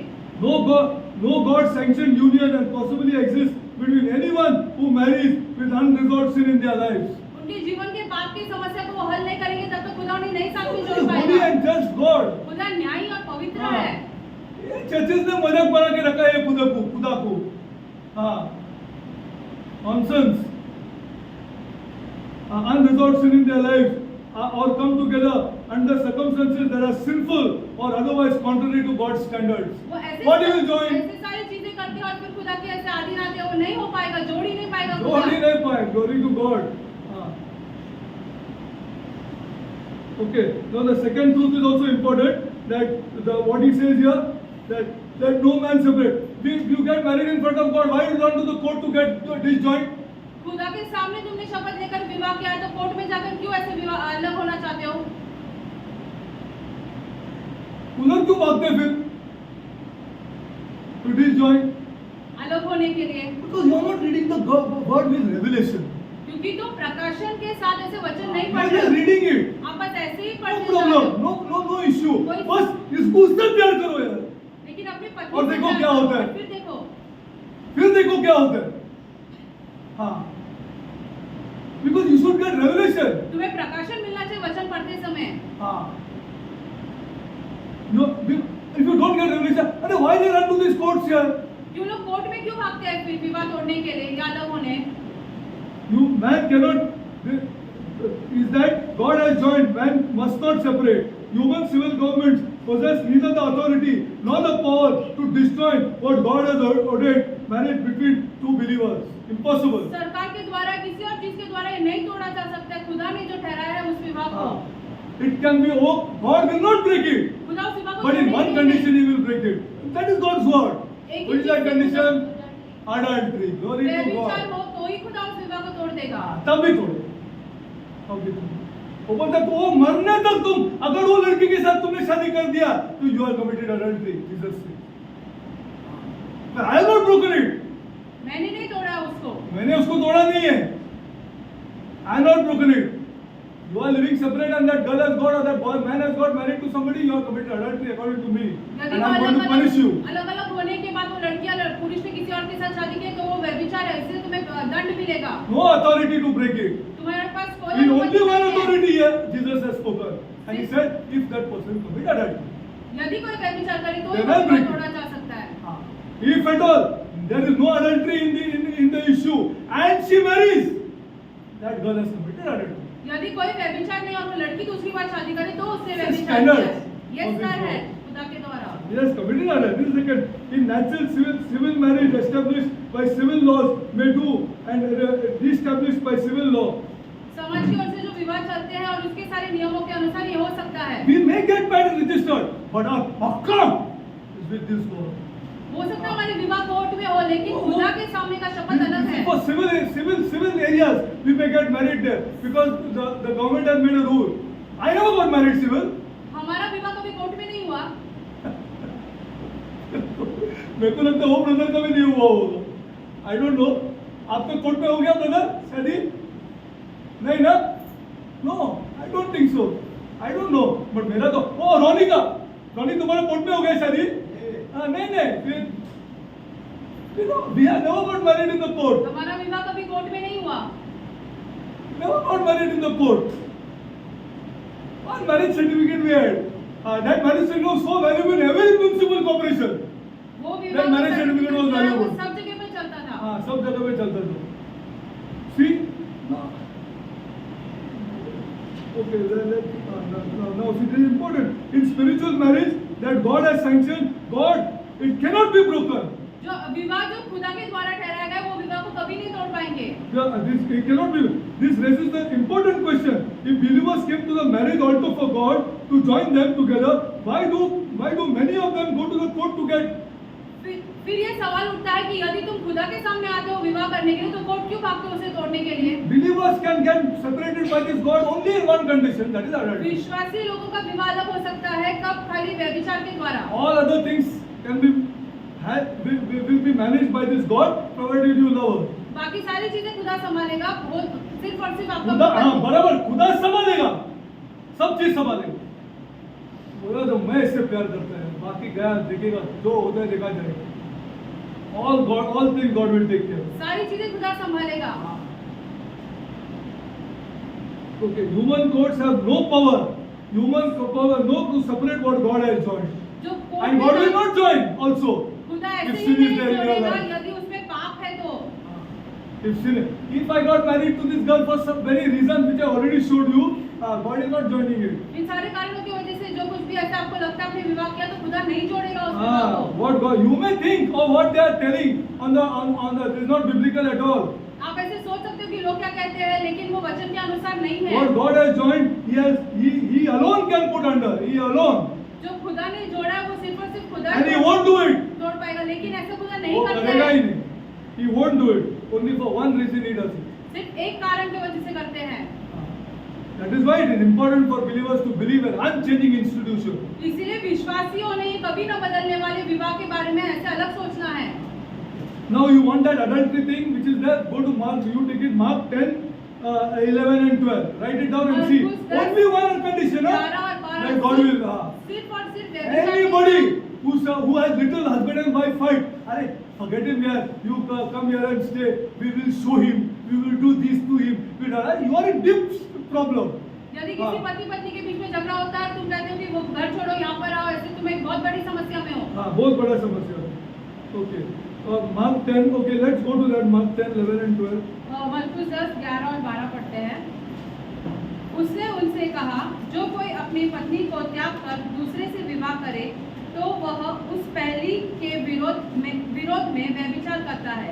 No God sanctioned union and possibly exists between anyone who marries with unresolved sin in their lives. उनके जीवन के पाप की समस्या को वो हल नहीं करेंगे तब तक खुदा उन्हें नहीं साथ में जोड़ Holy पाएगा। and just God. खुदा न्यायी और पवित्र है। ये चर्चेस ने मजाक बना के रखा है खुदा को. Nonsense. Unresolved sin in their lives or come together under circumstances that are sinful or otherwise contrary to God's standards. वो ऐसे What do you join? ऐसे सारी चीजें करते हैं और फिर खुदा के ऐसे आधीन आते हैं, वो नहीं हो पाएगा, जोड़ ही नहीं पाएगा खुदा। Glory नहीं पाए. Glory to God. Okay. Now the second truth is also important, that what he says here, that no man separate. You get married in front of God. Why you run to the court to get disjoint? खुदा के सामने तुमने शपथ लेकर विवाह किया तो court में जाकर क्यों ऐसे विवाह अलग होना चाहते हो? उधर क्यों भागते फिर? To disjoin? अलग होने के लिए। Because you are not reading the word with revelation. क्योंकि तुम प्रकाशन के साथ ऐसे वचन नहीं You पढ़ are just रहे। reading it. आप बस ऐसे ही No पढ़ते जा रहे problem. हो। No issue. कोई- बस इसको उससे प्यार करो यार. लेकिन अपने पति और से देखो प्यार क्या करो, होता है। फिर देखो फिर देखो क्या होता है. Because you should get revelation. तुम्हें प्रकाशन मिलना चाहिए वचन पढ़ते समय। If you don't get revelation, why they run to these courts here? क्यों लोग कोर्ट में क्यों भागते हैं फिर विवाह तोड़ने के लिए या अलग होने? Man cannot. Is that God has joined? Man must not separate. Human civil governments possess neither the authority nor the power to destroy what God has ordained marriage between two believers. Impossible. सरकार के द्वारा किसी और चीज के द्वारा ये नहीं तोड़ा जा सकता है। खुदा ने जो ठहराया है उस विवाह को, It can be. Oh, God will not break it. खुदा उस विवाह को But in तोड़ने one के लिए condition He will break it. That is God's word. एक What ही is that चीज से condition? Adultery. Glory to व्यभिचार God. हो तो ही खुदा उस विवाह को तोड़ देगा। तब भी तोड़े। तब भी तोड़े। वो बोलता है, तो वो मरने तक तुम, अगर वो लड़की के साथ तुमने शादी कर दिया तो you are committed adultery, Jesus से। I have not broken it. मैंने नहीं तोड़ा उसको। मैंने उसको तोड़ा नहीं है। I have not broken it. You are living separate and that girl has got or that boy man has got married to somebody, you are committed adultery according to me. यदि And वो I am going to punish you. अलग-अलग होने के बाद वो लड़कियां पुरुष ने किसी और के साथ शादी की तो वो व्यभिचार है, इसलिए तुम्हें दंड मिलेगा। No authority to break it. तुम्हारे पास कोई In अनुमति only one नहीं है। authority here, Jesus has spoken. And he said, if that person commit adultery. यदि कोई व्यभिचार करे तो ही They will break विवाह it. तोड़ा जा सकता है। If at all there is no adultery in the issue and she marries, that girl has committed adultery. यदि कोई व्यभिचार नहीं और वो लड़की दूसरी बार शादी करे तो उसने It's व्यभिचार standard किया है। ये of this स्तर है law. खुदा के द्वारा। He has committed adultery. This is second. In natural civil marriage established by civil laws may do and re-established by civil law. समाज की ओर से जो विवाह चलते हैं और उसके सारे नियमों के अनुसार ये हो सकता है। We may get married registered, but our pakka is with this law. हो सकता है हमारे विवाह कोर्ट में हो, लेकिन खुदा के सामने का शपथ अलग है। For civil areas, we may get married there because the government has made a rule. I never got married civil. हमारा विवाह कभी कोर्ट में नहीं हुआ। मेरे को लगता है वो ब्रदर का भी नहीं हुआ होगा। I don't know. आपका कोर्ट में हो गया ब्रदर शादी? नहीं ना? No, I don't think so. I don't know. But मेरा तो रोनी तुम्हारा कोर्ट में हो गया शादी? नहीं we have never got married in the court. हमारा विवाह कभी कोर्ट में नहीं हुआ। Never got married in the court. One marriage certificate we had. That marriage certificate was so valuable in every municipal corporation. वो That विवाह marriage certificate was valuable. सब जगह पे चलता था। हाँ, सब जगह पे चलता था। See? Okay, now see, this is important. In spiritual marriage that God has sanctioned, it cannot be broken. जो विवाह जो खुदा के द्वारा ठहराया गया वो विवाह को कभी नहीं तोड़ पाएंगे। It cannot be. This raises the important question: if believers came to the marriage altar for God to join them together, why do many of them go to the court to get? फिर ये सवाल उठता है कि यदि तुम खुदा के सामने आते हो विवाह करने के लिए तो कोर्ट क्यों भागते हो उसे तोड़ने के लिए? Believers can get separated by this God only in one condition, that is adultery. विश्वासी लोगों का विवाह अलग हो सकता है कब? खाली व्यभिचार के द्वारा। All other things will be managed by this God, provided you love her. बाकी सारी चीजें खुदा संभालेगा, वो सिर्फ और सिर्फ आपका खुदा, हाँ बराबर, खुदा संभालेगा, सब चीज संभालेगा। बोला तो मैं इससे प्यार करता है, बाकी गया देखेगा, जो होता है देखा जाएगा। All things God will take care. सारी चीजें खुदा संभालेगा। Okay, human courts have no power. Human power no to separate what God has joined. जो And God will not join also. खुदा If ऐसे ही sin is नहीं there in your जोड़ेगा life. यदि उसमें पाप है तो। If I got married to this girl for some very reason which I already showed you, God is not joining it. इन सारे कारणों की वजह से जो कुछ भी ऐसा आपको लगता है आपने विवाह किया तो खुदा नहीं जोड़ेगा उस विवाह को। What God, you may think of what they are telling on the this is not biblical at all. आप ऐसे सोच सकते हो कि लोग क्या कहते हैं, लेकिन वो वचन के अनुसार नहीं है। What God has joined, he alone can put under. He alone. जो खुदा ने जोड़ा है वो सिर्फ और सिर्फ खुदा And he won't do it. तोड़ पाएगा, लेकिन ऐसा खुदा नहीं वो करता करेगा ही है। नहीं. He won't do it. Only for one reason he does it. सिर्फ एक कारण की वजह से करते हैं। That is why it is important for believers to believe an unchanging institution. इसीलिए विश्वासियों ने कभी न बदलने वाले विवाह के बारे में ऐसे अलग सोचना है। Now you want that adultery thing which is there, go to Mark, you take it, Mark 10, 11 and 12. Write it down and see. Only one condition, that God will, सिर्फ और सिर्फ व्यभिचार anybody who has little husband and wife fight, अरे forget him here, you come here and stay, we will show him, we will do this to him. You are in deep problem. यदि किसी पति पत्नी के बीच में झगड़ा होता है, तुम कहते हो कि वो घर छोड़ो यहाँ पर आओ, ऐसे तुम एक बहुत बड़ी समस्या में हो। हाँ, बहुत बड़ा समस्या है। Okay. Mark 10, okay, let's go to that. Mark 10, 11 and 12. मरकुस 10, 11 और 12 पढ़ते हैं। उसने उनसे कहा, जो कोई अपनी पत्नी को त्याग कर दूसरे से विवाह करे तो वह उस पहली के विरोध में व्यभिचार करता है।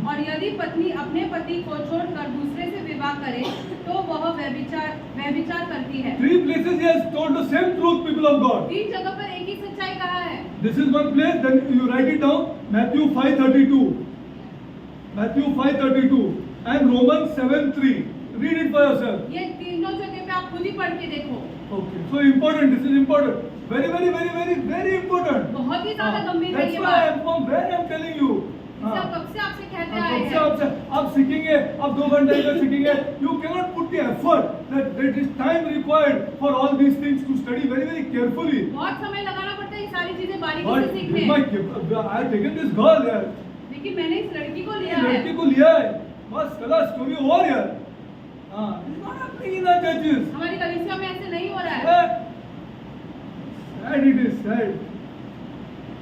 और यदि पत्नी अपने पति को छोड़कर दूसरे से विवाह करे तो वह व्यभिचार करती है। 3 places he has told the same truth, people of God. 3 जगह पर एक ही सच्चाई कहा है। This is one place, then you write it down. Matthew 5:32. Matthew 5:32 and Romans 7:3. Read it for yourself. ये तीनों जगह पे आप खुद ही पढ़ के देखो। Okay, so important. This is important. Very, very, very, very, very important. बहुत ही ज्यादा गंभीर है That's ये why बात। from where I am telling you. इसे आप कब से आपसे कहते आए कब से हैं। आप सीखेंगे, आप 2 घंटे में सीखेंगे. You cannot put the effort that there is time required for all these things to study very, very carefully. बहुत समय लगाना पड़ता है ये सारी चीजें बारीकी But से with सीखने। I have taken this girl here. लेकिन मैंने इस लड़की को लिया इस है। लड़की को लिया है. बस कला स्टोरी ओवर यार. हाँ, it's not happening in our churches. हमारी कलीसिया में ऐसे नहीं हो रहा है। Sad it is, sad.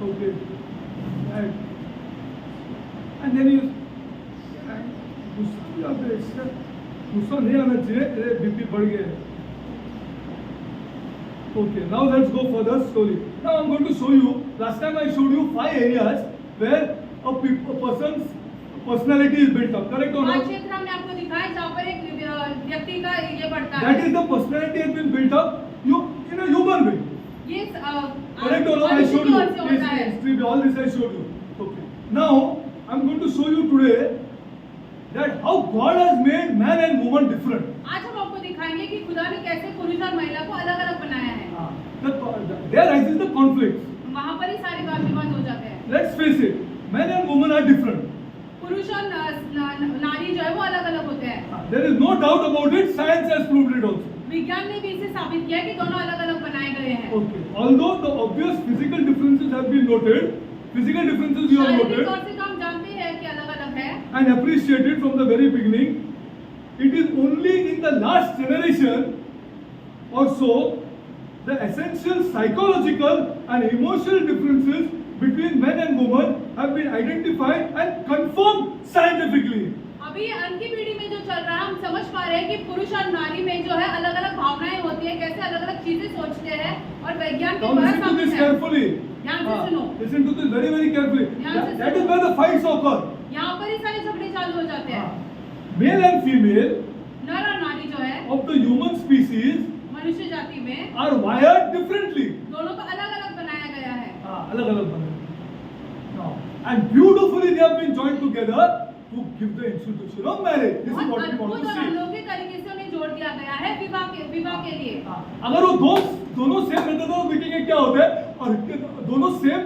Okay, sad. And then गुस्सा नहीं आना चाहिए, तेरे बीपी बढ़ गए. Okay, now let's go further slowly. Now I'm going to show you. Last time I showed you 5 areas where a person's personality is built up. Correct or 5 not? क्षेत्र हमने आपको दिखाए जहाँ पर एक व्यक्ति का ये बढ़ता है। That is the personality has been built up. In a human way. ये Correct or not? I showed you. मनुष्य की ओर से होता है। Yes, all this I showed you. Okay. Now I'm going to show you today that how God has made man and woman different. आज हम आपको दिखाएंगे कि खुदा ने कैसे पुरुष और महिला को अलग-अलग बनाया है। There arises the conflicts. वहाँ पर ही सारे वाद विवाद हो जाते हैं। Let's face it. Men and women are different. पुरुष और नारी जो है वो अलग-अलग होते हैं। There is no doubt about it. Science has proved it also. विज्ञान ने भी इसे साबित किया कि दोनों अलग-अलग बनाए गए हैं। Okay. Although the obvious physical differences have been noted, physical differences you have शारीरिक noted तौर से तो हम जानते हैं कि अलग-अलग है। and appreciated from the very beginning. It is only in the last generation or so the essential psychological and emotional differences between men and women have been identified and confirmed scientifically. अभी अंत की पीढ़ी में जो चल रहा है हम समझ पा रहे हैं कि पुरुष और नारी में जो है अलग-अलग भावनाएं होती है, कैसे अलग-अलग चीजें सोचते हैं और वैज्ञान के Now द्वारा listen to साबित this है। carefully. ध्यान से सुनो। Listen to this very, very carefully. ध्यान से That is सुनो। where the fights occur. यहाँ पर ही सारे झगड़े चालू हो जाते हैं। Male and female नर और नारी जो है of the human species मनुष्य जाति में are wired differently. दोनों को अलग-अलग बनाया गया है। अलग-अलग बने. Now, and beautifully they have been joined together to give the institution of marriage. This is बहुत what we want अद्भुत to और see. अलौकिक तरीके से उन्हें जोड़ दिया गया है विवाह के लिए। अगर वो दोनों सेम रहते तो देखेंगे क्या होता है और दोनों same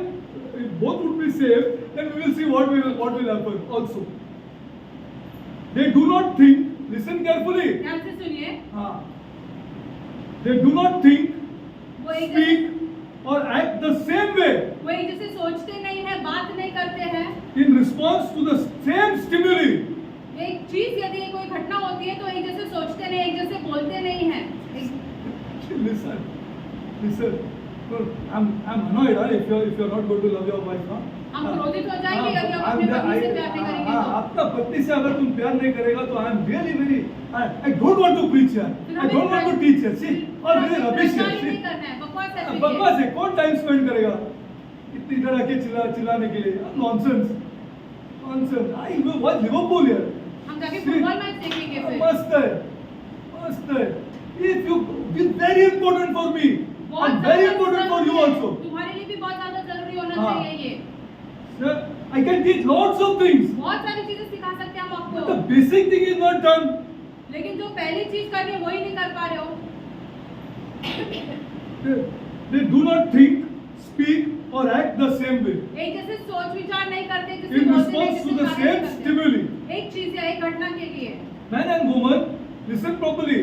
both would be same, then we will see what will happen also. They do not think. Listen carefully. ध्यान से सुनिए। They do not think, वो एक speak or act the same way वो एक जैसे सोचते नहीं है, बात नहीं करते हैं। in response to the same stimuli. एक चीज यदि कोई घटना होती है तो एक जैसे सोचते नहीं, एक जैसे बोलते नहीं हैं। Listen. No, I'm annoyed if you're not going to love your wife. हम क्रोधित हो जाएंगे यदि हम अपने पत्नी से प्यार नहीं करेंगे तो। अपना पत्नी से अगर तुम प्यार नहीं करेगा तो I am really very I don't want to preach here. I don't want to teach here. See, और very rubbish here. नहीं करना है, बकवास है। बकवास है. कौन टाइम स्पेंड करेगा इतनी तरह के चिल्लाने के लिए? Nonsense. I will watch Liverpool here. हम जाके फुटबॉल मैच देखेंगे फिर। मस्त है. If you is very important for me. And very important for you also. तुम्हारे लिए भी बहुत ज्यादा जरूरी होना चाहिए ये। Sir, I can teach lots of things. बहुत सारी चीजें सिखा सकते हैं हम आपको। But the basic thing is not done. लेकिन जो पहली चीज करनी है वही नहीं कर पा रहे हो। They do not think, speak or act the same way. एक जैसे सोच विचार नहीं करते, जैसे In बोलते नहीं, response to जैसे the कार्य same नहीं करते। stimuli. एक चीज या एक घटना के लिए। Man and woman, listen properly.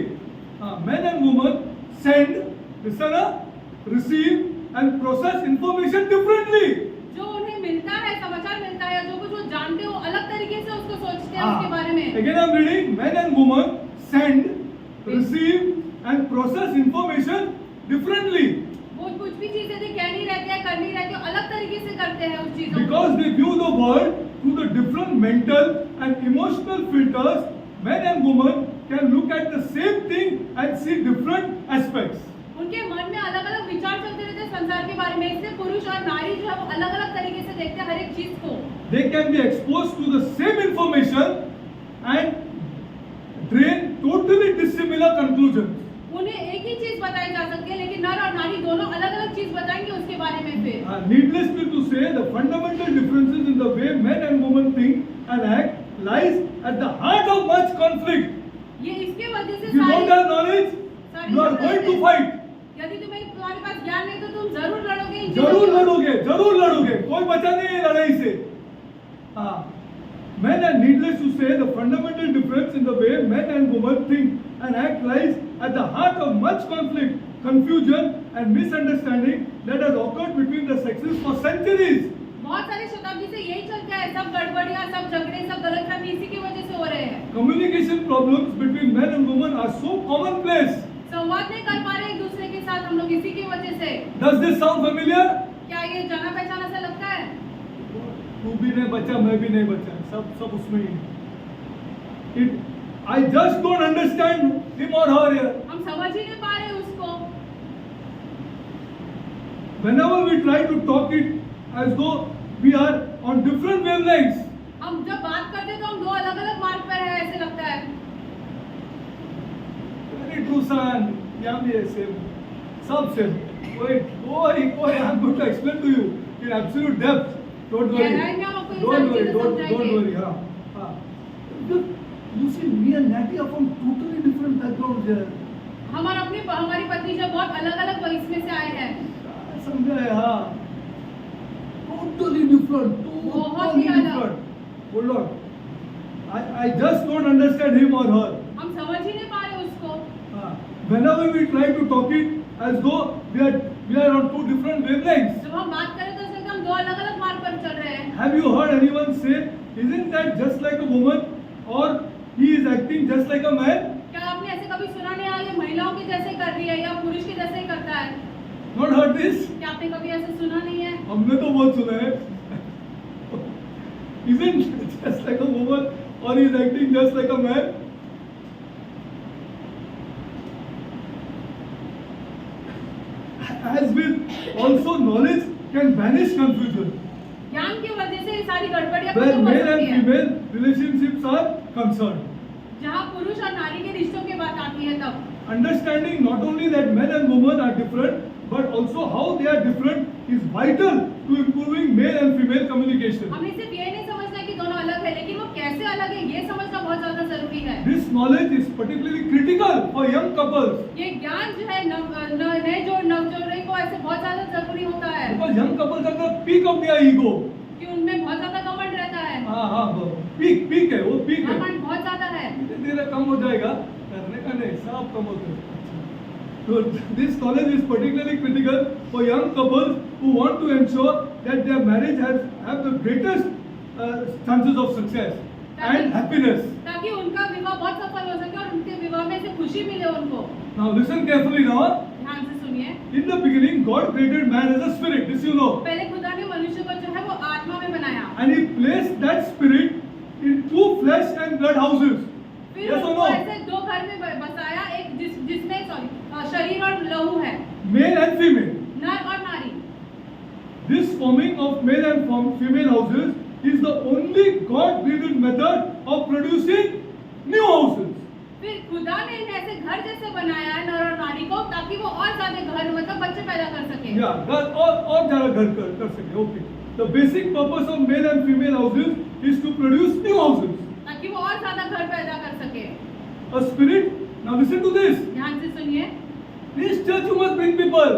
Man and woman send, listen, receive and process information differently. जो उन्हें मिलता है, समाचार मिलता है, जो कुछ वो जानते हो अलग तरीके से उसको सोचते हैं उसके बारे में। Again I'm reading. Men and woman send, receive and process information differently. वो कुछ भी चीज यदि कहनी रहती है, करनी रहती है, अलग तरीके से करते हैं उस चीजों को। Because they view the world through the different mental and emotional filters, men and women can look at the same thing and see different aspects. उनके मन में अलग अलग विचार चलते रहते हैं संसार के बारे में, इससे पुरुष और नारी जो है वो अलग अलग तरीके से देखते हैं हर एक चीज को। They can be exposed to the same information and drain totally dissimilar conclusions. उन्हें एक ही चीज बताई जा सकती है, लेकिन नर और नारी दोनों अलग अलग चीज बताएंगे उसके बारे में फिर। Needlessly to say, the fundamental differences in the way men and women think and act lies at the heart of much conflict. ये इसके वजह से If you don't have knowledge, you are going to fight. यदि तुम्हारे पास ज्ञान नहीं तो तुम जरूर लड़ोगे इन जरूर चीजों लड़ोगे, जरूर लड़ोगे, कोई बचा नहीं है लड़ाई से। हाँ, men are needless to say the fundamental difference in the way men and women think and act lies at the heart of much conflict, confusion and misunderstanding that has occurred between the sexes for centuries. बहुत सारी शताब्दी से यही चलता है, सब गड़बड़ियां, सब झगड़े, सब गलतफहमी इसी की वजह से हो रहे हैं। Communication problems between men and women are so commonplace. संवाद नहीं कर पा रहे एक दूसरे के साथ हम लोग इसी की वजह से। Does this sound familiar? क्या ये जाना पहचाना सा लगता है? तू भी नहीं बचा, मैं भी नहीं बचा, सब उसमें ही। I just don't understand him or her here. हम समझ ही नहीं पा रहे उसको। Whenever we try to talk it as though we are on different wavelengths, हम जब बात करते हैं तो हम दो अलग अलग मार्ग पर हैं ऐसे लगता है। very true son, यहाँ भी है same, सब same. कोई I'm going to explain to you in absolute depth. Don't worry. गहराई में हम आपको ये सारी चीजें Don't समझाएंगे। worry. हाँ. You see, me and Natty are from totally different backgrounds here. हमारी पत्नी जो बहुत अलग अलग इसमें से आए हैं। समझा है, हाँ. Totally different. बहुत ही अलग। Hold on. I just don't understand him or her. हम समझ ही नहीं पा रहे उसको। Whenever we try to talk it as though we are on two different wavelengths. जब हम बात करें तो ऐसा लगता है हम दो अलग अलग मार्ग पर चल रहे हैं। Have you heard anyone say, isn't that just like a woman, or he is acting just like a man? क्या आपने ऐसे कभी सुना नहीं, ये महिलाओं के जैसे कर रही है या पुरुष के जैसे ही करता है? Not heard this? क्या आपने कभी ऐसे सुना नहीं है? हमने तो बहुत सुना है। Isn't just like a woman, or he is acting just like a man? As with also knowledge can banish confusion. ज्ञान की वजह से ये सारी गड़बड़ियां Where खत्म हो male and सकती हैं। female relationships are concerned. जहाँ पुरुष और नारी के रिश्तों की बात आती है तब Understanding not only that men and women are different, but also how they are different is vital to improving male and female communication. हमें सिर्फ ये नहीं समझना कि दोनों अलग है, लेकिन वो कैसे अलग है ये समझना बहुत ज्यादा जरूरी है। This knowledge is particularly critical for young couples. ये ज्ञान जो है नए जो नवजोड़े को ऐसे बहुत ज्यादा जरूरी होता है। Because young couples are the peak of their ego. कि उनमें बहुत ज्यादा घमंड रहता है। हाँ, peak है, वो peak है। घमंड बहुत ज्यादा है। धीरे कम हो जाएगा, करने का नहीं, सब कम होते हैं। So this knowledge is particularly critical for young couples who want to ensure that their marriage have the greatest chances of success and happiness. ताकि उनका विवाह बहुत सफल हो सके और उनके विवाह में से खुशी मिले उनको। Now listen carefully now. ध्यान से सुनिए। In the beginning, God created man as a spirit. This you know. पहले खुदा ने मनुष्य को जो है वो आत्मा में बनाया। And He placed that spirit in two flesh and blood houses. फिर Yes or उनको no? ऐसे दो घर में बसाया, एक जिसमें शरीर और लहू है, Male and female. नर और नारी। This forming of male and female houses is the only God-breathed method of producing new houses. फिर खुदा ने इन्हें ऐसे घर जैसे बनाया है नर और नारी को, ताकि वो और ज्यादा घर मतलब बच्चे पैदा कर सके। Yeah, और ज़्यादा घर कर सके. Okay. The basic purpose of male and female houses is to produce new houses. ताकि वो और ज्यादा घर पैदा कर सके। A spirit. Now listen to this. ध्यान से सुनिए। This church you must bring people.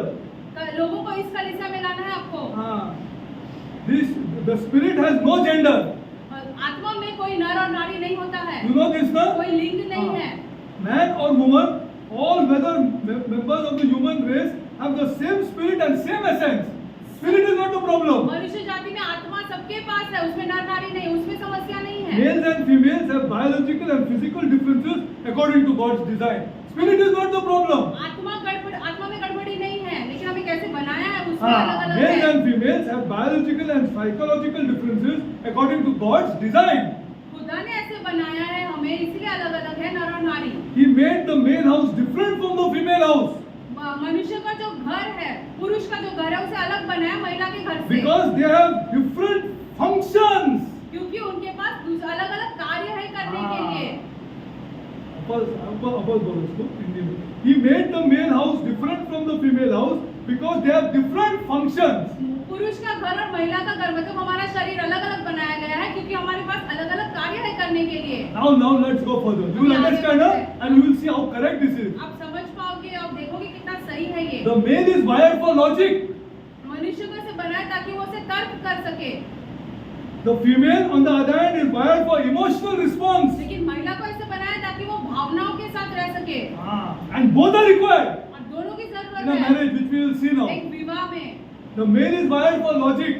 लोगों को इस कलीसिया में लाना है आपको। The spirit has no gender. आत्मा में कोई नर और नारी नहीं होता है। You know this, na? कोई लिंग नहीं है। Man or woman, all whether members of the human race have the same spirit and same essence. Spirit is not the problem. मनुष्य जाति में आत्मा सबके पास है, उसमें नर नारी नहीं, उसमें समस्या नहीं है। Males and females have biological and physical differences according to God's design. Spirit is not the problem. आत्मा में गड़बड़ी नहीं है, लेकिन हमें कैसे बनाया है उसमें अलग-अलग males है। and females have biological and psychological differences according to God's design. खुदा ने ऐसे बनाया है हमें, इसलिए अलग-अलग है नर और नारी। He made the male house different from the female house मनुष्य का जो घर है, पुरुष का जो घर है, उसे अलग बनाया महिला के घर से। because they have different functions. क्योंकि उनके पास अलग-अलग कार्य है करने के लिए। He made the male house different from the female house because they have different functions. पुरुष का घर और महिला का घर मतलब हमारा शरीर अलग-अलग बनाया गया है क्योंकि हमारे पास अलग-अलग कार्य है करने के लिए। Now let's go further. You will understand and you will see how correct this is. आप समझ पाओगे, आप देखोगे कितना सही है ये। The male is wired for logic. मनुष्य को ऐसे बनाया ताकि वो उसे तर्क कर सके। The female on the other hand is wired for emotional response. लेकिन महिला को ऐसे बनाया ताकि वो भावनाओं के साथ रह सके। And both are required और दोनों की in जरूरत a है। marriage, which we will see now. एक विवाह में The male is wired for logic.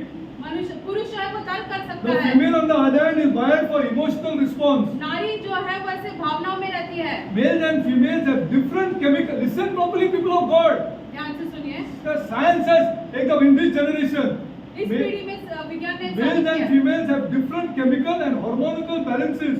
पुरुष जो है वो तर्क कर The सकता है। female on the other hand is wired for emotional response. नारी जो है वो ऐसे भावनाओं में रहती है। Males and females have different chemical. Listen properly, people of God. ध्यान से सुनिए। The science has एकदम in this generation. इस पीढ़ी में विज्ञान ने Males साबित and किया। females have different chemical and hormonal balances,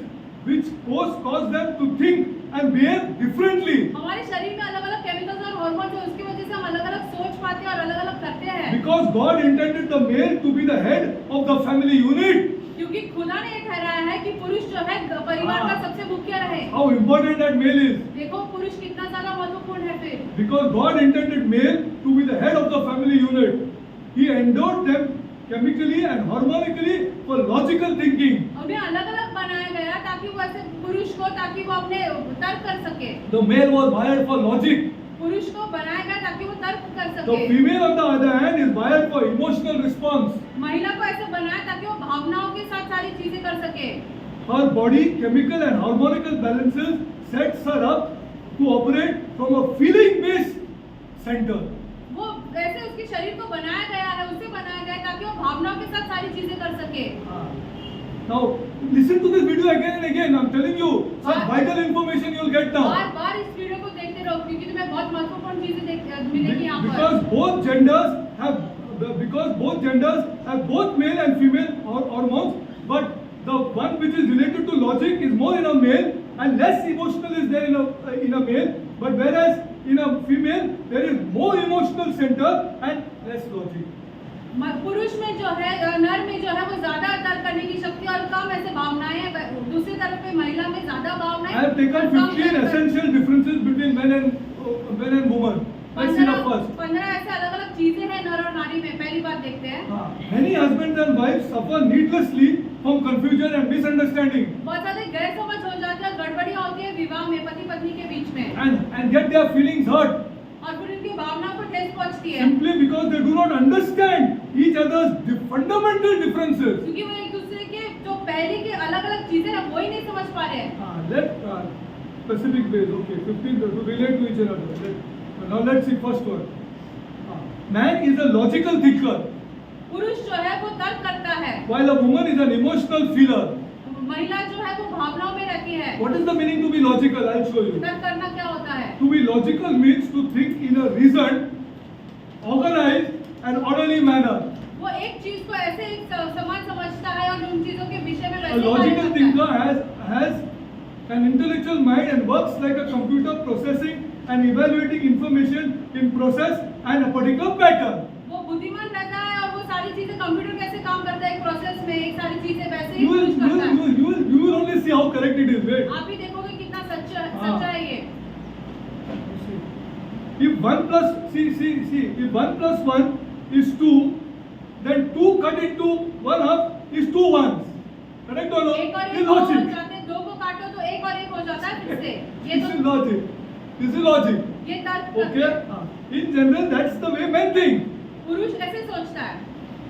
which cause them to think and behave differently. हमारे शरीर में अलग-अलग केमिकल्स और हार्मोन है, उसकी वजह से हम अलग-अलग सोच पाते हैं और अलग-अलग करते हैं। Because God intended the male to be the head of the family unit. क्योंकि खुदा ने ये ठहराया है कि पुरुष जो है परिवार का सबसे मुख्य रहे। How important that male is. देखो पुरुष कितना ज्यादा महत्वपूर्ण है फिर। Because God intended male to be the head of the family unit. He endowed them chemically and hormonally for logical thinking. उन्हें अलग-अलग बनाया गया ताकि वो ऐसे पुरुष को ताकि वो अपने तर्क कर सके। The male was wired for logic. पुरुष को बनाया गया ताकि वो तर्क कर The सके। female on the other hand is wired for emotional response. महिला को ऐसे बनाया ताकि वो भावनाओं के साथ सारी चीजें कर सके। Her body chemical and hormonal balances sets her up to operate from a feeling based center. वो वैसे उसके शरीर को बनाया गया है, उसे बनाया गया है ताकि वो भावनाओं के साथ सारी चीजें कर सके। Now listen to this video again and again. I'm telling you such vital information you will get now. बार-बार इस वीडियो को देखते रहो क्योंकि तुम्हें बहुत महत्वपूर्ण चीजें मिलेगी यहाँ पर। Because both genders have both male and female hormones, but the one which is related to logic is more in a male and less emotional is there in a male. But whereas in a female there is more emotional center and less logic. पुरुष में जो है नर में जो है वो ज्यादा तर्क करने की शक्ति और कम ऐसे भावनाएं हैं। दूसरी तरफ पे महिला में ज्यादा भावनाएं। I have taken 15 essential differences between men and women. Let's see the first. 15 ऐसे अलग-अलग चीजें हैं नर और नारी में। पहली बात देखते हैं। Many husbands and wives suffer needlessly from confusion and misunderstanding. बहुत सारे गैरसमझ हो जाते हैं, गड़बड़ियां होती है विवाह में पति पत्नी के बीच में। And get their feelings hurt. और फिर उनकी भावनाओं को ठेस पहुंचती है। Simply because they do not understand each other's fundamental differences. क्योंकि वो एक दूसरे के जो पहले के अलग-अलग चीजें हैं वो ही नहीं समझ पा रहे हैं। Specific ways, okay, 15 to relate to each other. Now let's see first one. Man is a logical thinker, पुरुष जो है वो तर्क करता है, while a woman is an emotional feeler. महिला जो है वो भावनाओं में रहती है। What is the meaning to be logical? I'll show you. तर्क करना क्या होता है? To be logical means to think in a reasoned, organized and orderly manner. वो एक चीज को ऐसे एक समान समझता है और उन चीजों के विषय में A वैसे logical कार्य thinker करता है। has an intellectual mind and works like a computer processing and evaluating information in process and a particular pattern. वो बुद्धिमान रहता है और वो सारी चीजें कंप्यूटर कैसे काम करता है एक प्रोसेस में, एक सारी चीजें वैसे ही You कुछ करता है। will only see how correct it is. Wait. आप ही देखोगे कितना सच्चा है ये। If 1 plus if 1 plus 1 is 2, then 2 cut into 1 half is 2 ones. Correct or no? एक और This एक is हो logic. जाते हैं, दो को काटो तो एक और एक हो जाता है फिर से। ये This is तो logic. This is logic. ये तर्क करते Okay? हैं। In general, that's the way men think. पुरुष ऐसे सोचता है,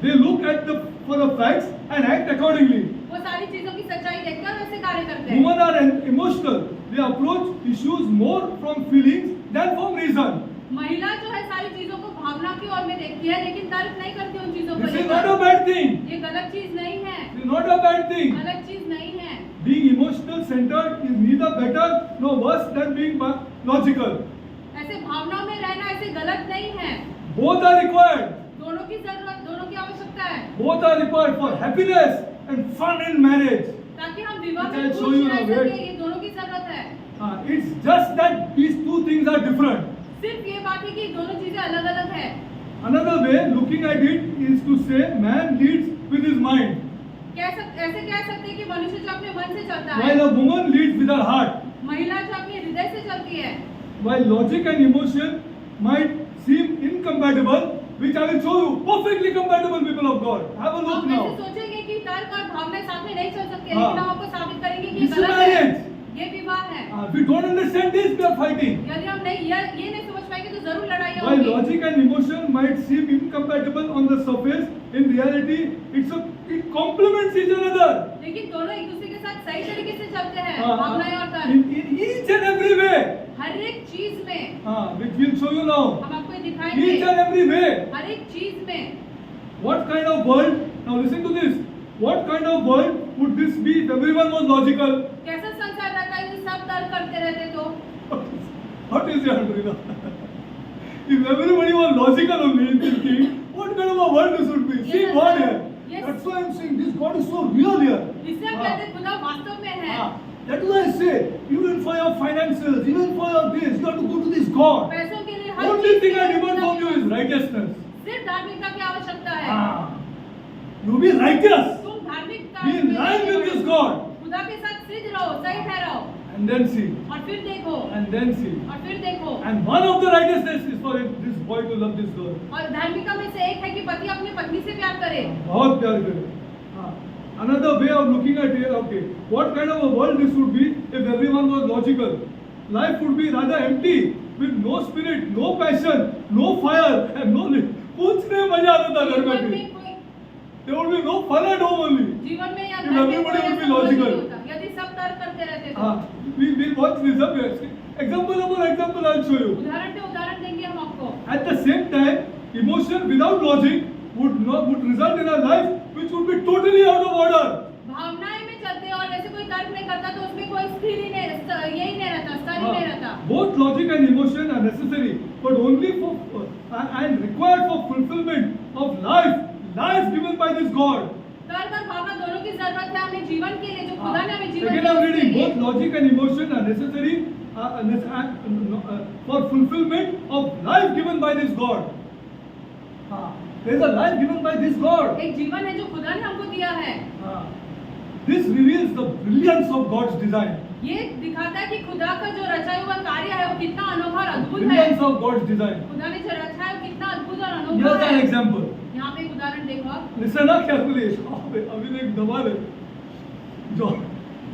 They look at for the facts and act accordingly. वो सारी चीजों की सच्चाई देखते हैं और वैसे कार्य करते हैं। Women are emotional. They approach issues more from feelings than from reason. महिला जो है सारी चीजों को भावना की ओर में देखती है लेकिन तर्क नहीं करती उन चीजों को This is लेकर। not a bad thing. ये गलत चीज नहीं है, This is not a bad thing. गलत चीज नहीं है। Being emotional centered is neither better nor worse than being logical. ऐसे भावनाओं में रहना ऐसे गलत नहीं है। Both are required. दोनों की जरूरत, दोनों की आवश्यकता है, Both are required for happiness and fun in marriage. ताकि हम विवाह Which में I'll show खुश you रह now, wait. सके। ये दोनों की जरूरत है। It's just that these two things are different. सिर्फ ये बात है कि दोनों चीजें अलग अलग है। Another way looking at it is to say man leads with his mind, ऐसे कह सकते हैं कि मनुष्य जो अपने मन से चलता है, while a woman leads with her heart. महिला जो अपने हृदय से चलती है। While logic and emotion might seem incompatible, which I will show you, perfectly compatible people of God. Have a look हम now. ऐसे सोचेंगे कि तर्क और भावना साथ में नहीं चल सकते, हाँ। लेकिन हम आपको साबित करेंगे कि ये This is गलत है। marriage. ये विवाह है। If we don't understand this, we are fighting. यदि हम नहीं ये नहीं समझ पाएंगे तो जरूर लड़ाई While होगी। logic and emotion might seem incompatible on the surface, in reality, it complements each another. लेकिन दोनों एक दूसरे के साथ सही तरीके से चलते हैं, हाँ, भावनाएं और तर्क। in each and every way, हर एक चीज में which we'll show you now. हम आपको ये Each दिखाएंगे। and every way. हर एक चीज में What kind of world? Now listen to this. What kind of world would this be if everyone was logical? कैसा संसार रहता है, सब तर्क करते रहते तो? What is your Andrina? If everybody was logical only in thinking, what kind of a world this would be? Yes, See sir. God here. Yes. That's why I'm saying this God is so real here. इससे हम कहते हैं खुदा वास्तव में है। That is why I say, even for your finances, even for your this, you have to go to this God. पैसों के लिए हर Only चीज thing के I लिए demand खुदा from you के is righteousness. सिर्फ धार्मिकता की आवश्यकता है। You be righteous. तुम धार्मिकता Be in line with this God. खुदा के साथ सिद्ध रहो, सही ठहराओ And then see. और फिर देखो And then see. और फिर देखो। And one of the righteousness is for this boy to love this girl. और धार्मिकता में से एक है कि पति अपनी पत्नी से प्यार करे। बहुत प्यार करे. Another way of looking at it, okay, what kind of a world this would be if everyone was logical? Life would be rather empty, with no spirit, no passion, no fire, and no कुछ नहीं मजा आता था घर में जीवन भी. में कोई There would be no fun at home only. जीवन में या If घर में everybody कोई would be ऐसा कुछ logical. नहीं होता। यदि सब तर्क करते रहते तो We will watch this up here. Example upon example I'll show you. उदाहरण पे उदाहरण देंगे हम आपको। At the same time, emotion without logic would result in a life which would be totally out of order. भावनाएं में चलते और ऐसे कोई तर्क नहीं करता तो उसमें कोई स्थिर ही नहीं, यही नहीं रहता, स्तर ही नहीं रहता। Both logic and emotion are necessary, but only for and required for fulfillment of life given by this God. तर्क और भावना दोनों की जरूरत है हमें जीवन के लिए, जो खुदा ने हमें जीवन Again, दिया I'm उसके reading. लिए। Both logic and emotion are necessary for fulfillment of life given by this God. There is a life given by this God. एक जीवन है जो खुदा ने हमको दिया है। This reveals the brilliance of God's design. ये दिखाता है कि खुदा का जो रचा हुआ कार्य है वो कितना अनोखा और अद्भुत है। Brilliance of God's design. खुदा ने जो रचा है वो कितना अद्भुत और अनोखा Here's an है। example. यहाँ पे एक उदाहरण देखो आप। Listen up carefully. अभी एक धमाल है.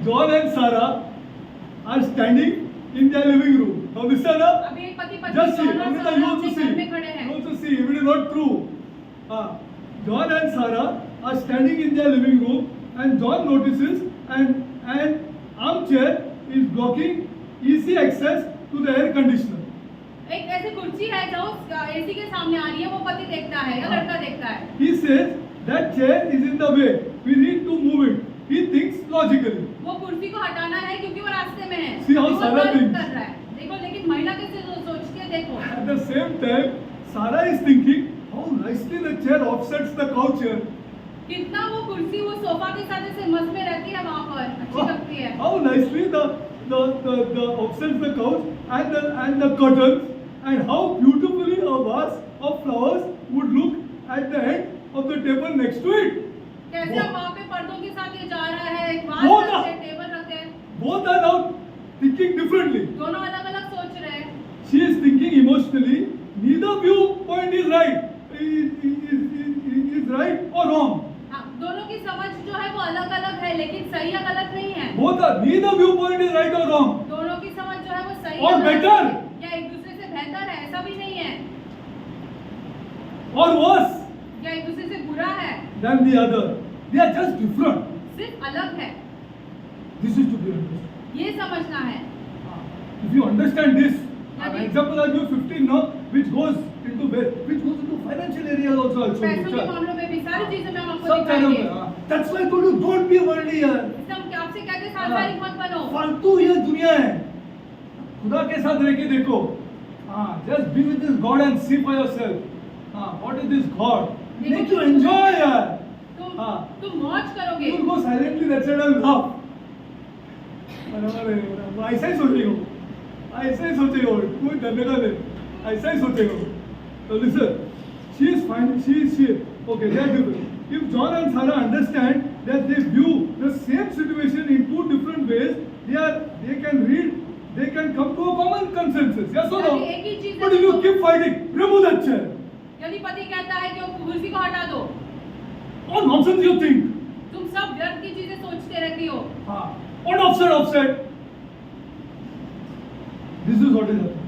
John and Sarah are standing in their living room. Now listen up. अभी एक पति पत्नी Just see. दोनों Amrita, सारा you also अपने see. घर में खड़े हैं। You also see. If it is not true. John and Sarah are standing in their living room, and John notices an armchair is blocking easy access to the air conditioner. एक ऐसी कुर्सी है जो AC के सामने आ रही है, वो पति देखता है या लड़का देखता है। He says that chair is in the way. We need to move it. He thinks logically. वो कुर्सी को हटाना है क्योंकि वो रास्ते में है। See how वो Sarah तर्क thinks. कर रहा है। देखो लेकिन महिला कैसे सोचती है देखो। At the same time, Sarah is thinking how nicely the chair offsets the couch here. कितना वो कुर्सी वो सोफा के साथ ऐसे मस्त में रहती है वहाँ पर, अच्छी लगती है। How nicely the offsets the couch and the curtains, and how beautifully a vase of flowers would look at the end of the table next to it. कैसे वो- हम वहाँ पे पर्दों के साथ ये जा रहा है, एक वो वास ना- रखते हैं, टेबल रखते हैं, Both are now thinking differently. दोनों अलग अलग सोच रहे हैं। She is thinking emotionally. Neither viewpoint is right. Is right or wrong. हाँ, दोनों की समझ जो है वो अलग अलग है, लेकिन सही या गलत नहीं है। Both are. Neither viewpoint is right or wrong. दोनों की समझ जो है वो सही और या गलत better. है, या एक दूसरे से बेहतर है, ऐसा भी नहीं है, Or worse या एक दूसरे से बुरा है, than the other. They are just different. सिर्फ अलग है। This is to be understood. ये समझना है। If you understand this, an Yadi- example I'll give 15 now, which goes into financial areas also. I'll show पैसों के you. मामलों में भी सारी चीजों में हम आपको सब चैनल दिखाएंगे। में. That's why I told you don't be worldly यार. इसलिए हम आपसे कहते हैं सांसारिक मत बनो। फालतू ये दुनिया है. खुदा के साथ रह के देखो. Just be with this God and see for yourself. हाँ, what is this God? देखो, Make you enjoy यार. हाँ. तुम मौज करोगे. You will go silently that side and laugh. अरे ऐसा ही सोचेगा. ऐसा ही सोचेगा. कोई डरने का नहीं. ऐसा ही सोचेगा. So listen, she is fine. She. Okay, they are different. If John and Sarah understand that they view the same situation in two different ways, they can read. They can come to a common consensus. Yes or no? एक ही चीज. But if you keep fighting, remove that chair. यदि पति कहता है कि वो कुर्सी को हटा दो. What nonsense you think? तुम सब व्यर्थ की चीजें सोचते रहती हो. हाँ. What offset? This is what is happening.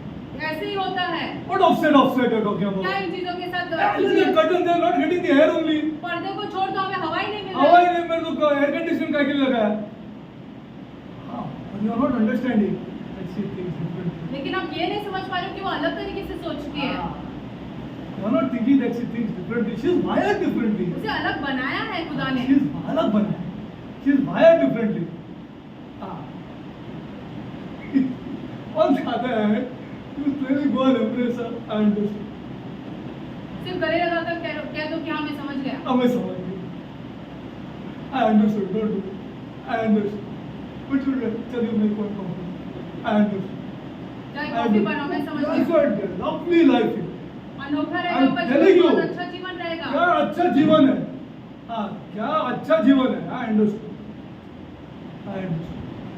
ऐसे ही होता है. What offset you're talking about? क्या इन चीजों के साथ The curtain, they are not getting the air only. पर्दे को छोड़ दो, हमें हवा ही नहीं मिल हवा रही. ही नहीं, मेरे को एयर कंडीशन का के लगाया. हाँ, you are not understanding. I see things differently. लेकिन आप ये नहीं समझ पा रहे हो कि वो अलग तरीके से सोचती है. You are not thinking that she thinks differently. She is wired differently. उसे अलग बनाया है खुदा ने. She is अलग बना है. She is wired differently. हाँ. और ज़्यादा है. You really go and embrace her. I understand. सिर्फ गले लगाकर कह दो कि हाँ मैं समझ गया. अब मैं समझ गया. I understood. Don't do it. I understood. But you tell you make one comment. I understood. चाहे कॉफी बनाओ, मैं समझ That's गया. what lovely life is. अनोखा I'm रहेगा, पर telling you. बहुत अच्छा जीवन रहेगा. क्या अच्छा जीवन है. हाँ, क्या अच्छा जीवन है. I understood.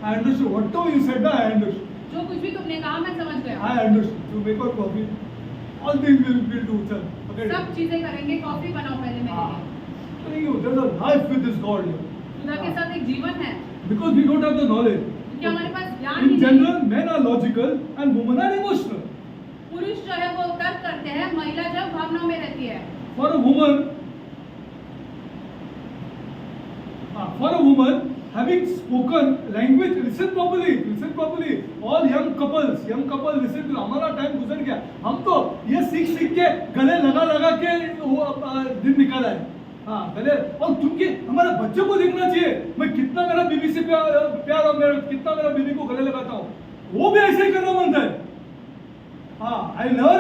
I understood. Whatever you said, I understood. जो कुछ भी तुमने कहा मैं समझ गया. I understood. You make our coffee. All things will do. Sir. Okay. सब चीजें करेंगे. कॉफी बनाओ पहले मेरे हाँ. लिए. Telling you, there's a life with this God here. खुदा के साथ एक जीवन है. Because we don't have the knowledge. क्योंकि हमारे पास ज्ञान ही In नहीं है. general, men are logical and women are emotional. पुरुष जो है वो तर्क करते हैं, महिला जो है भावनाओं में रहती है. For a woman, having spoken language, listen properly. All young couples, listen to. हमारा टाइम गुजर गया. हम तो ये सीख के गले लगा के वो दिन निकाला है. हाँ, गले. और क्योंकि हमारे बच्चे को देखना चाहिए. मैं कितना मेरा बीवी से प्यार और कितना मेरा बीवी को गले लगाता हूँ. वो भी ऐसे ही करना मानता है. हाँ, I will never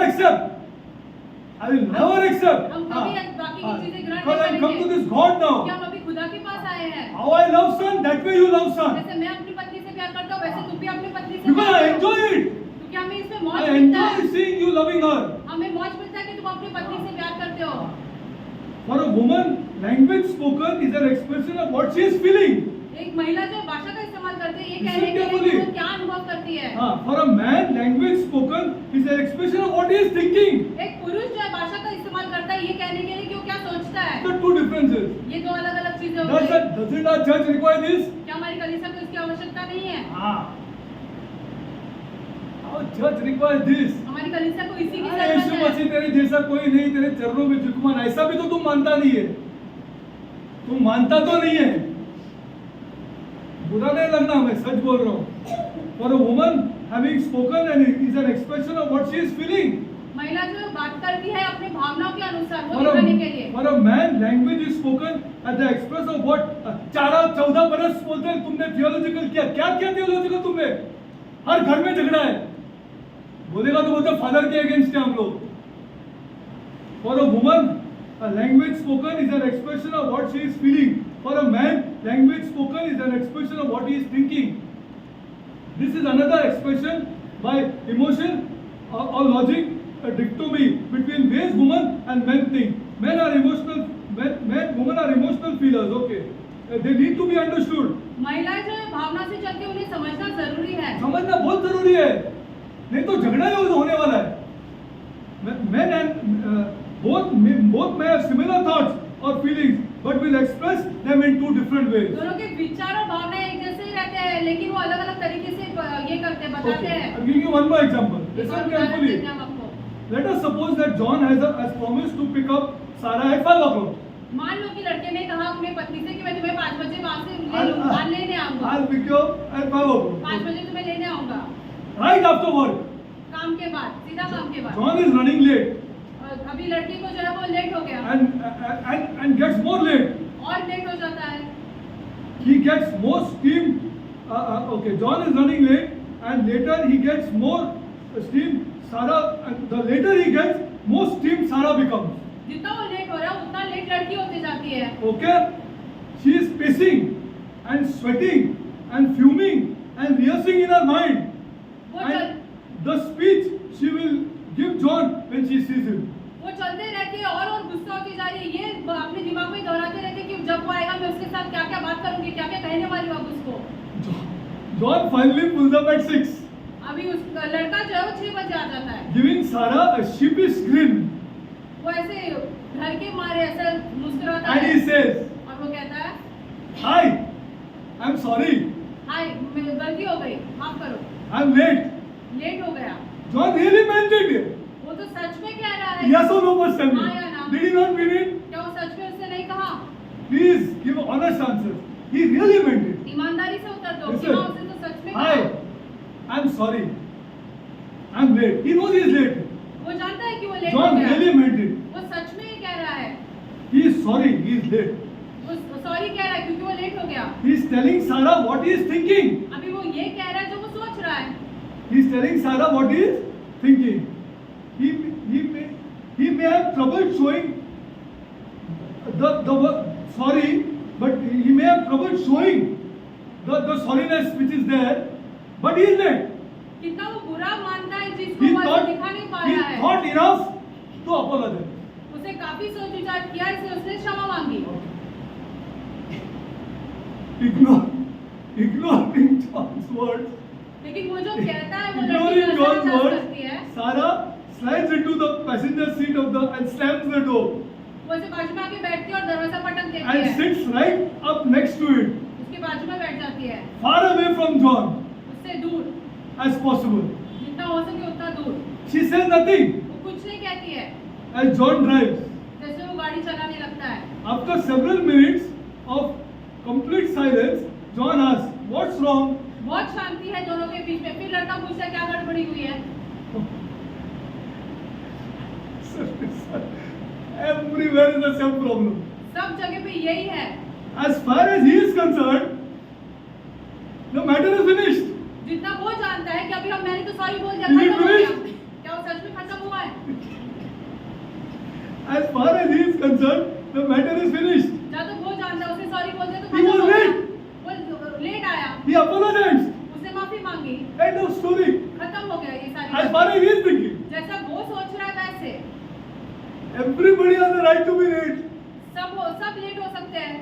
accept. हम कभी बाकी की चीजें ग्रहण Because I नहीं come to करेंगे. this God now. क्या हम अभी खुदा के पास आए हैं? How I love son, that way you love son. जैसे मैं अपनी पत्नी से प्यार करता हूँ, वैसे तुम भी अपनी पत्नी से Because प्यार I करो. enjoy it. क्योंकि हमें इसमें मौज I मिलता enjoy है. seeing you loving her. हमें मौज मिलता है कि तुम अपनी पत्नी से प्यार करते हो. For a woman, language spoken is an expression of what she is feeling. एक महिला जो भाषा का इस्तेमाल करती है, ये Listen कहने के लिए कि carefully. वो क्या अनुभव करती है. For a man, language spoken is an expression of what he is thinking. एक पुरुष जो है भाषा का इस्तेमाल करता है, ये कहने के लिए कि वो क्या सोचता है. The two differences. ये दो अलग अलग चीजें हो गई. Doesn't our church require this? क्या हमारी कलीसिया को इसकी आवश्यकता नहीं है? Our church requires this. हमारी कलीसिया को इसी की अरे यीशु जरूरत है. मसीह तेरे जैसा कोई नहीं, तेरे चरणों में झुकमान. ऐसा भी तो तुम मानता नहीं है. तुम मानता तो नहीं है. बुरा नहीं लगना, मैं सच बोल रहा हूँ. For a woman having spoken and is an expression of what she is feeling. महिला जो बात करती है अपने भावनाओं के अनुसार, वो For दिखाने के लिए. a man, language is spoken at the express of what? 14 बरस बोलते हैं तुमने theological किया. क्या theological तुमने? हर घर में झगड़ा है. बोलेगा तो बोलते फादर के अगेंस्ट है हम लोग. For a woman, a language spoken is an expression of what she is feeling. For a man, language spoken is an expression of what he is thinking. This is another expression by emotion or logic, a dichotomy between ways women and men think. Women are emotional feelers. Okay, they need to be understood. महिलाएं जो है भावना से चलती है, उन्हें समझना जरूरी है. समझना बहुत जरूरी है, नहीं तो झगड़ा ही होने वाला है. Men and both may have similar thoughts or feelings, but will express them in two different ways. दोनों के विचार और भावनाएं एक जैसे ही रहते हैं, लेकिन वो अलग अलग तरीके से ये करते बताते हैं. I'll give you one more example. Listen carefully. देते हैं हम आपको. Let us suppose that John has promised to pick up Sarah at 5 o'clock. मान लो कि लड़के ने कहा अपनी पत्नी से कि मैं तुम्हें 5 बजे वहां से लेने आऊंगा. I'll pick you up at 5 o'clock. 5 बजे तुम्हें लेने आऊंगा. Right after work. काम के बाद, सीधा काम के बाद. John is running late. अभी लड़के को जो है वो लेट हो गया. And gets more late. और लेट हो जाता है. He gets more steam. Okay, John is running late, and later he gets more steam. Sarah, the later he gets, more steamed Sarah becomes. जितना वो लेट हो रहा है उतना लेट लड़की होती जाती है। Okay? She is pacing and sweating and fuming and rehearsing in her mind. वो And the speech she will give John when she sees him. वो चलते रहती है और गुस्सा होती जा रही है। ये अपने दिमाग में दोहराते रहते हैं कि जब वो आएगा मैं उसके साथ क्या क्या बात करूंगी, क्या क्या कहने वाली हूँ अब उसको। John finally pulls up at 6, अभी उस लड़का जो है वो 6 बजे आ जाता है। giving Sarah a sheepish grin. वो ऐसे घर के मारे ऐसा मुस्कुराता And है he says, और वो कहता है "Hi, I'm sorry. हाय गलती हो गई, माफ करो, I'm late." लेट हो गया। John really meant it. वो तो सच में कह रहा है। Yes or no, must tell me. हाँ या ना? Did he not mean it? क्या वो सच में उसने नहीं कहा? Please give honest answers. He really meant it. ईमानदारी से उत्तर दो कि Listen. हाँ उसने तो सच में Hi, कहा। I'm sorry. I'm late. He knows he's late. वो जानता है कि वो लेट हो John गया। really meant it. वो सच में ये कह रहा है। He is sorry. He is late. वो सॉरी कह रहा है क्योंकि वो लेट हो गया। He is telling Sarah what he is thinking. अभी वो ये कह रहा है जो वो सोच रहा है। He is telling Sarah what he is thinking. He may have trouble showing the sorry, but he may have trouble showing the sorriness which is there, but he is late. कितना वो बुरा मानता है जिसको He वो ऐसे thought दिखा नहीं पा he रहा है। thought enough to apologize. उसे काफी सोच विचार किया इसलिए उसने क्षमा मांगी। Ignoring John's words, लेकिन वो जो कहता है वो लड़की ignoring John's नजरअंदाज words, करती है। Sarah slides into the passenger seat and slams the door वो ऐसे बाजू में आके बैठती है और दरवाजा पटक देती and है। sits right up next to it, उसके बाजू में बैठ जाती है, far away from John उससे दूर, as possible. जितना हो सके उतना दूर। She says nothing वो कुछ नहीं कहती है, as John drives. जैसे वो गाड़ी चलाने लगता है। After several minutes of complete silence, John asks, "What's wrong?" बहुत शांति है दोनों के बीच में। फिर लड़का पूछता है क्या गड़बड़ी हुई है। Everywhere is the same problem. सब जगह पे यही है। As far as he is concerned, the matter is finished. जितना वो जानता है कि अभी मैंने तो सॉरी बोल दिया, Is it खत्म हो गया। finished? क्या वो सच में खत्म हुआ है? As far as he is concerned, the matter is finished. जहाँ तक वो जानता है उसने सॉरी बोल दिया तो He खत्म was हो गया। late. वो लेट आया, He apologized. उसने माफी मांगी, End of story. खत्म हो गया ये सारी As बात। far as he is thinking, जैसा वो सोच रहा है वैसे everybody has the right to be late. सब लेट हो सकते हैं।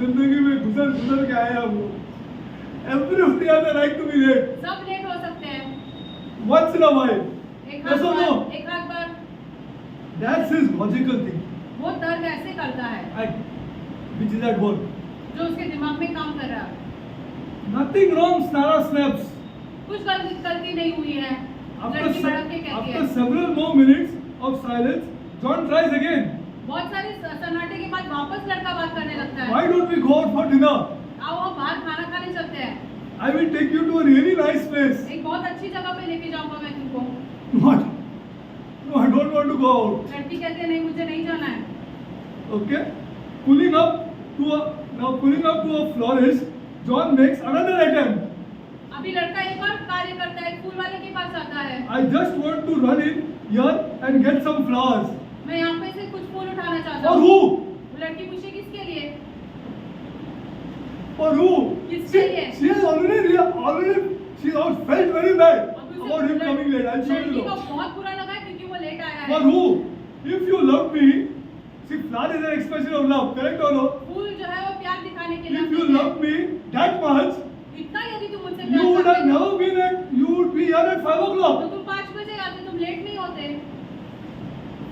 जिंदगी में गुजर के आए हम लोग. Everybody has the right to be late. सब लेट हो सकते हैं। Once in a while. एक Yes or no? एक आध बार That's his logical thing. वो तर्क ऐसे करता है Which is at work. जो उसके दिमाग में काम कर रहा है। Nothing wrong, Sarah snaps. कुछ गलती नहीं हुई है। लड़की भड़क के कहती है। After several more minutes of silence, John tries again. बहुत सारे सन्नाटे के बाद वापस लड़का बात करने लगता है। Why don't we go out for dinner? आओ हम बाहर खाना खाने चलते हैं। I will take you to a really nice place. एक बहुत अच्छी जगह पे लेके जाऊंगा मैं तुमको। What? No, I don't want to go out. लड़की कहती है नहीं मुझे नहीं जाना है। Okay? Pulling up to a florist, John makes another attempt. अभी लड़का एक और कार्य करता है, फूल वाले के पास जाता है। I just want to run in here and get some flowers. मैं यहाँ पे से कुछ फूल उठाना चाहता For हूँ। who? वो लड़की पूछे किसके लिए? For who? किसके लिए? She has already she felt very bad अब उसे about him coming late. I'll show लड़की you को now. बहुत बुरा लगा क्योंकि वो लेट आया For है। who? If you love me, see, flower is an expression of love, correct or no? फूल जो है वो प्यार दिखाने के लिए If you होते हैं। love me that much, इतना यदि तुम मुझसे you would प्यार have करते never been you would be here at 5 तो o'clock. तुम 5 बजे आते, तुम लेट नहीं होते।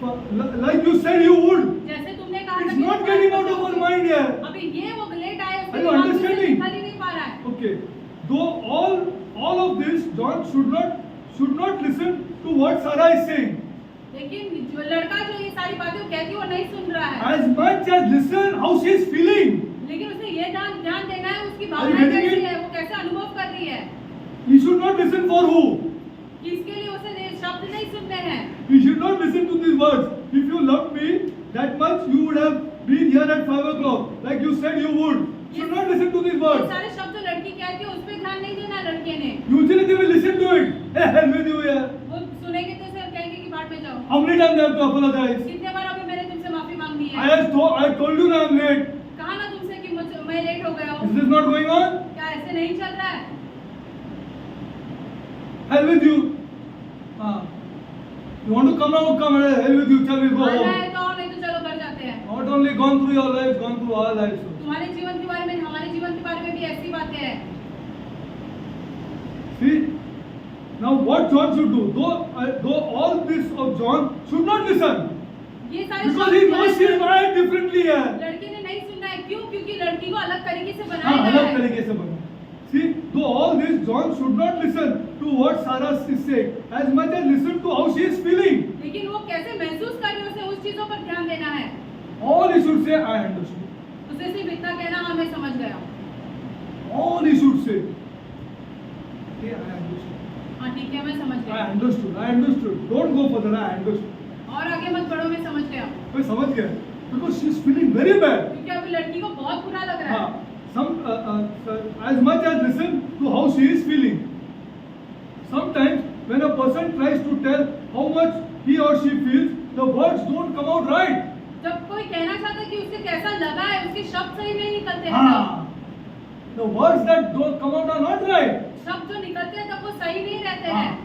Like you said you would. जैसे तुमने कहा था It's कि not तुम getting 5 out of बजे our आओगे। mind here. अभी ये वो लेट आए उसके Are you दिमाग में से understanding? निकल ही नहीं पा रहा है। Okay. Though all of this, John should not listen to what Sarah is saying. लेकिन जो लड़का जो ये सारी बातें वो कहती है वो नहीं सुन रहा है। As much as listen how she is feeling. लेकिन उसे ये ध्यान देना है उसकी Are you भावनाएं getting कैसी it? है, वो कैसे अनुभव कर रही है। He should not listen for who? किसके लिए उसे ये शब्द नहीं सुनने हैं। You should not listen to these words. If you loved me that much, you would have been here at 5 o'clock, like you said you would. You should not listen to these ये words. सारे शब्द जो लड़की कहती है उस पे ध्यान नहीं देना लड़के ने। Usually they will listen to it. Hey, hell with you, yeah. वो सुनेंगे तो सिर्फ कहेंगे कि बाहर में जाओ। How many times I have to apologize? कितने बार अभी मैंने तुमसे माफी मांगी I है? told you that I'm late. कहा ना तुमसे कि मैं लेट हो गया Is हूँ। this not going on? क्या ऐसे नहीं चल रहा है? Hell with you. You want to come out? Come. Hell with you. Shall we go आना home? है तो आओ, नहीं तो चलो घर जाते हैं। Not only gone through your lives, gone through our lives. also. तुम्हारे जीवन के बारे में, हमारे जीवन के बारे में भी ऐसी बातें हैं। See, now what John should do? Though all this of John should not listen, ये सारे because he knows she is wired differently. है लड़के ने नहीं सुनना है। क्यों? क्योंकि लड़की को अलग तरीके से हाँ बनाया गया अलग है। तरीके से बना. See, though all this John should not listen to what Sarah is saying as much as listen to how she is feeling. लेकिन वो कैसे महसूस कर रही है, उसे उस चीजों पर ध्यान देना है। All he should say, I understood. उसे सिर्फ इतना कहना, हाँ मैं समझ गया। All he should say, okay, I understood. हाँ ठीक है, मैं समझ I गया। understood. I understood. Don't go further. I understood. और आगे मत बढ़ो, मैं समझ गया। मैं समझ गया. Because she is feeling very bad. क्योंकि अभी लड़की को बहुत बुरा लग रहा है। हाँ. As much as listen to how she is feeling. Sometimes when a person tries to tell how much he or she feels, the words don't come out right. जब कोई कहना चाहता है कि उसे कैसा लगा है, उसके शब्द सही नहीं निकलते हैं। हाँ. The words that don't come out are not right. शब्द जो निकलते हैं तब वो सही नहीं रहते हाँ. हैं।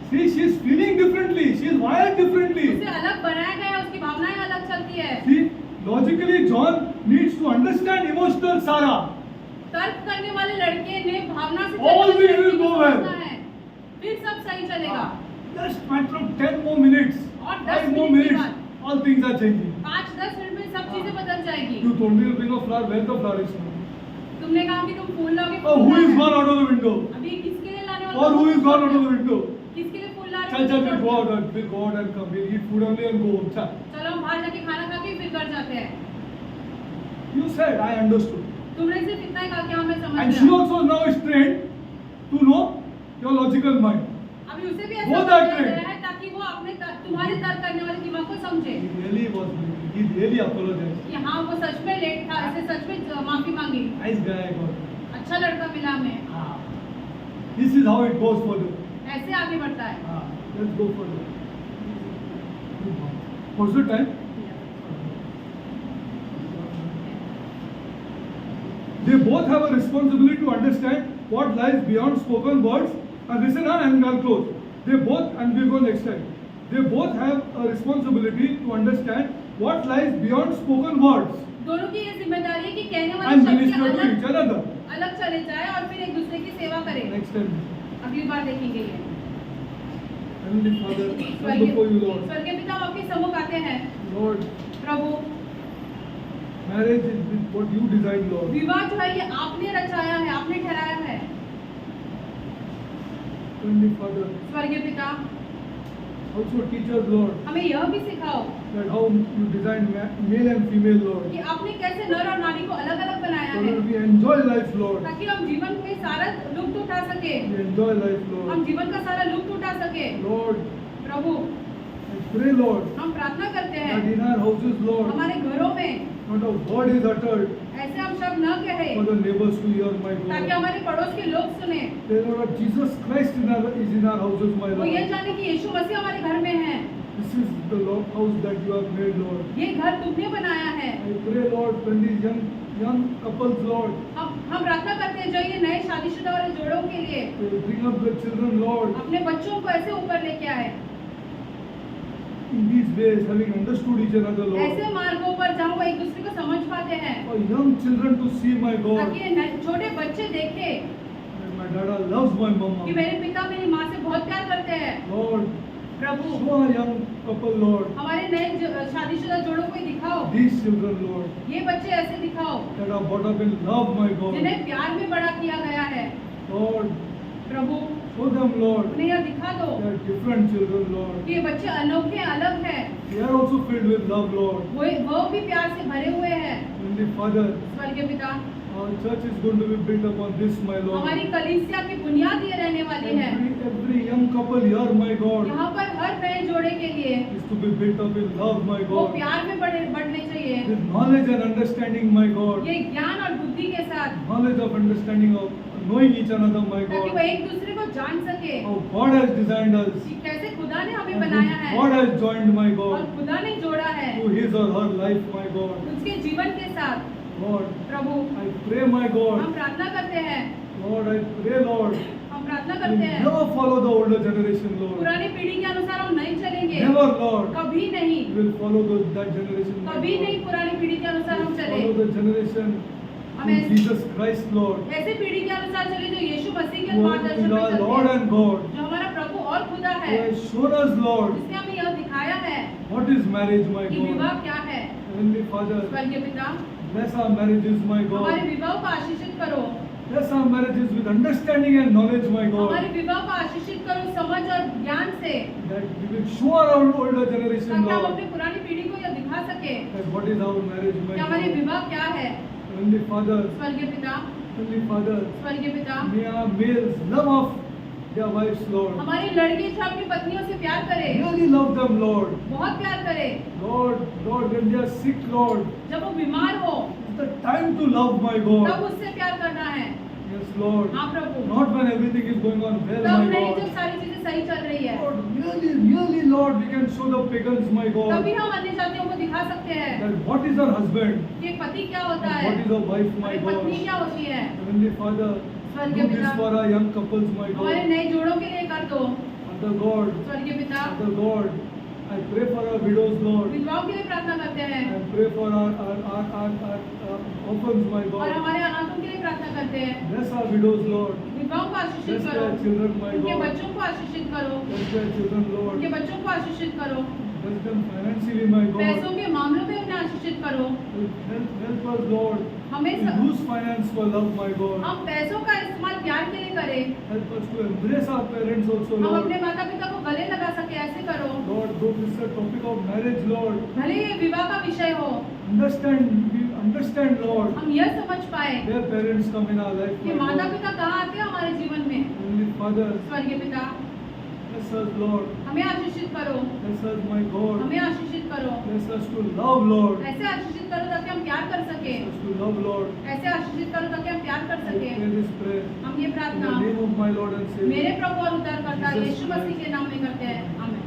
See, she is feeling differently. She is wired differently. उसे अलग बनाया गया है, उसकी भावनाएं अलग चलती है। See, logically, John needs to understand emotional Sarah. तर्क करने वाले लड़के ने भावना से All चलने वाली will लड़की को go well. समझना है। फिर सब सही चलेगा। Just matter of 10 more minutes, और 10 5 more मिनट की minutes, all things are changing. 5-10 minute में सब चीजें बदल जाएगी। You told me to bring a flower. Where the flower is now? तुमने कहा कि तुम फूल लाओगे। Oh, who is gone out of the window? अभी किसके लिए लाने वाले Or हो? who is gone out of the window? किसके लिए फूल ला रहे Chal, हो? chal, we'll go out and come. We'll eat food only and go home. Chal. चलो हम बाहर जाके खाना खा के फिर घर जाते हैं। You said, I understood. तुमने सिर्फ इतना ही कहा कि हाँ मैं समझ And she गया। also now is trained to know your logical mind. अभी उसे भी वो ऐसा that बनाया trained. गया है ताकि वो अपने तुम्हारे तर्क करने वाले दिमाग को समझे He really was. He really apologized. कि हाँ वो सच में लेट था, इसे सच में माफी मांगी। Nice guy I got. अच्छा लड़का मिला हमें। This is how it goes further. ऐसे आगे बढ़ता है। Let's go further. What's the time? They both have a responsibility to understand what lies beyond spoken words. And listen, and I'll close. They both, and we'll go next time. They both have a responsibility to understand what lies beyond spoken words दोनों की ये जिम्मेदारी है कि कहने वाले and शब्द minister to अलग each other. अलग चले जाए और फिर एक दूसरे की सेवा करें। Next time. अगली बार देखेंगे ये। Heavenly Father, come before you, Lord. स्वर्गीय पिता, हम आपके सम्मुख आते हैं। Lord, Prabhu, marriage is what you designed, Lord. विवाह जो है ये आपने रचाया है, आपने ठहराया है। Heavenly Father, स्वर्गीय पिता, also teach us, Lord, हमें यह भी सिखाओ that how you designed male and female, Lord. कि आपने कैसे नर और नारी को अलग अलग बनाया So है that we enjoy life, Lord. ताकि हम जीवन में सारा लुत्फ उठा सके। We enjoy life, हम Lord. जीवन का सारा लुत्फ उठा सके। Lord, Prabhu, I pray, Lord, हम प्रार्थना करते हैं that in our houses, Lord, हमारे घरों में not a word is uttered ऐसे हम शब्द न कहे for the neighbors to hear, my ताकि God. हमारे पड़ोस के लोग सुने। Say, Lord, Jesus Christ is in our houses, my वो ये Lord. जाने कि यीशु मसीह हमारे घर में है। This is the Lord house that you have made, Lord. ये घर तुमने बनाया है। I pray, Lord, when these young couples, Lord, हम प्रार्थना करते हैं जो ये नए शादीशुदा वाले जोड़ों के लिए they bring up the children, Lord, अपने बच्चों को ऐसे ऊपर लेके आए, in these ways, having understood each another, Lord. ऐसे मार्गों पर जहाँ वो एक दूसरे को समझ पाते हैं For young children to see, my God, ताकि ये छोटे बच्चे देखे that my dada loves my कि mama. मेरे पिता मेरी माँ से बहुत प्यार करते हैं। Lord, Prabhu, show our young couple, Lord, हमारे नए शादीशुदा जोड़ों को दिखाओ, these children, Lord, ये बच्चे ऐसे दिखाओ that are brought up in love, my God. जिन्हें प्यार में बड़ा किया गया है। Lord, प्रभु, show them, Lord, उन्हें यह दिखा दो they are different children, Lord. कि ये बच्चे अनोखे अलग हैं, They are also filled with love, Lord. वो भी प्यार से भरे हुए हैं। Heavenly Father, स्वर्गीय पिता, our church is going to be built upon this, my Lord. हमारी कलीसिया की बुनियाद ये रहने वाली है। Every young couple here, my God, यहाँ पर हर नए जोड़े के लिए is to be built up in love, my वो God. प्यार में बढ़ने चाहिए। with knowledge and understanding, my God. ये ज्ञान और बुद्धि के साथ, Knowledge of understanding of knowing each another, my ताकि वो God. एक दूसरे को जान सके How God has designed us. कि कैसे खुदा ने हमें And बनाया who God है has joined, my और God, खुदा ने जोड़ा है to his or her life, my God. उसके जीवन के साथ। Lord, Prabhu, I pray, my God. हम प्रार्थना करते हैं, Lord, I pray, Lord. हम प्रार्थना We करते हैं, never follow the older generation, Lord. पुरानी पीढ़ी के अनुसार हम नहीं चलेंगे, Never, Lord. कभी नहीं, We will follow that generation, my कभी नहीं God. पुरानी पीढ़ी के अनुसार हम We चले। follow the generation हम of ऐसे- Jesus Christ, Lord. ऐसे पीढ़ी के अनुसार चले जो यीशु मसीह के Who मार्गदर्शन is में our चलते Lord हैं, and God. जो हमारा प्रभु और खुदा Who है, has shown us, Lord, जिसने हमें यह दिखाया है what is marriage, my कि विवाह God. क्या है। Heavenly Father, स्वर्गीय पिता, bless our marriages, my हमारे God. विवाह को आशीषित करो, Bless our marriages with understanding and knowledge, my हमारे God. विवाह को आशीषित करो समझ और ज्ञान से, That we will show our older generation, ताकि हम Lord, अपनी पुरानी पीढ़ी को यह दिखा सके that what is our marriage, my कि हमारे God. विवाह क्या है। Heavenly Father, स्वर्गीय पिता, Heavenly Father, स्वर्गीय पिता, may our males love of their wives, Lord. हमारे लड़के जो अपनी पत्नियों से प्यार करे, Really love them, Lord. बहुत प्यार करे, Lord, Lord, when they are sick, Lord, जब वो बीमार हो it's the time to love, my तब God. उससे प्यार करना है। Yes, Lord. हाँ प्रभु, Not when everything is going on well, तब my नहीं God. जब सारी चीजें सही चल रही है, Lord, really, really, Lord, we can show the pagans, my God, तभी हम अन्य जातियों को दिखा सकते हैं that what is our husband कि एक पति क्या होता and है, what is our wife, my और एक God. पत्नी क्या होती है। Heavenly Father, स्वर्गीय do this पिता, for our young couples, my हमारे God. नए जोड़ों के लिए कर दो। Father God, स्वर्गीय पिता, Father God, I pray for our widows, Lord. विधवाओं के लिए प्रार्थना करते हैं I pray for our orphans, my और God. हमारे अनाथों के लिए प्रार्थना करते हैं। Bless our widows, Lord. विधवाओं को आशीषित Bless करो, their children, my उनके God. बच्चों को आशीषित करो, Bless their children, Lord. उनके बच्चों को आशीषित करो, Bless them financially, my पैसों God. के मामलों में उन्हें आशीषित करो। Help us, Lord, हमें to use finance for love, my God. हम पैसों का इस्तेमाल प्यार के लिए करें, Help us to embrace our parents also, हम Lord. अपने माता पिता को गले लगा सके, ऐसे करो। Lord, though this is a topic of marriage, Lord, भले ये विवाह का विषय हो, we understand, Lord, हम यह समझ पाए their parents come in our life, कि my माता God. पिता कहाँ आते हैं हमारे जीवन में। Heavenly Father, स्वर्गीय पिता, bless us, Lord. हमें आशीषित करो, Bless us, my God. हमें आशीषित करो, Bless us to love, Lord. ऐसे आशीषित करो ताकि हम प्यार कर सके, Bless us to love, Lord. ऐसे आशीषित करो ताकि हम प्यार कर I सके। pray this prayer हम ये in प्रार्थना the name of my Lord and मेरे Savior. प्रभु और उद्धारकर्ता Jesus यीशु मसीह Christ. के नाम में करते हैं, आमीन।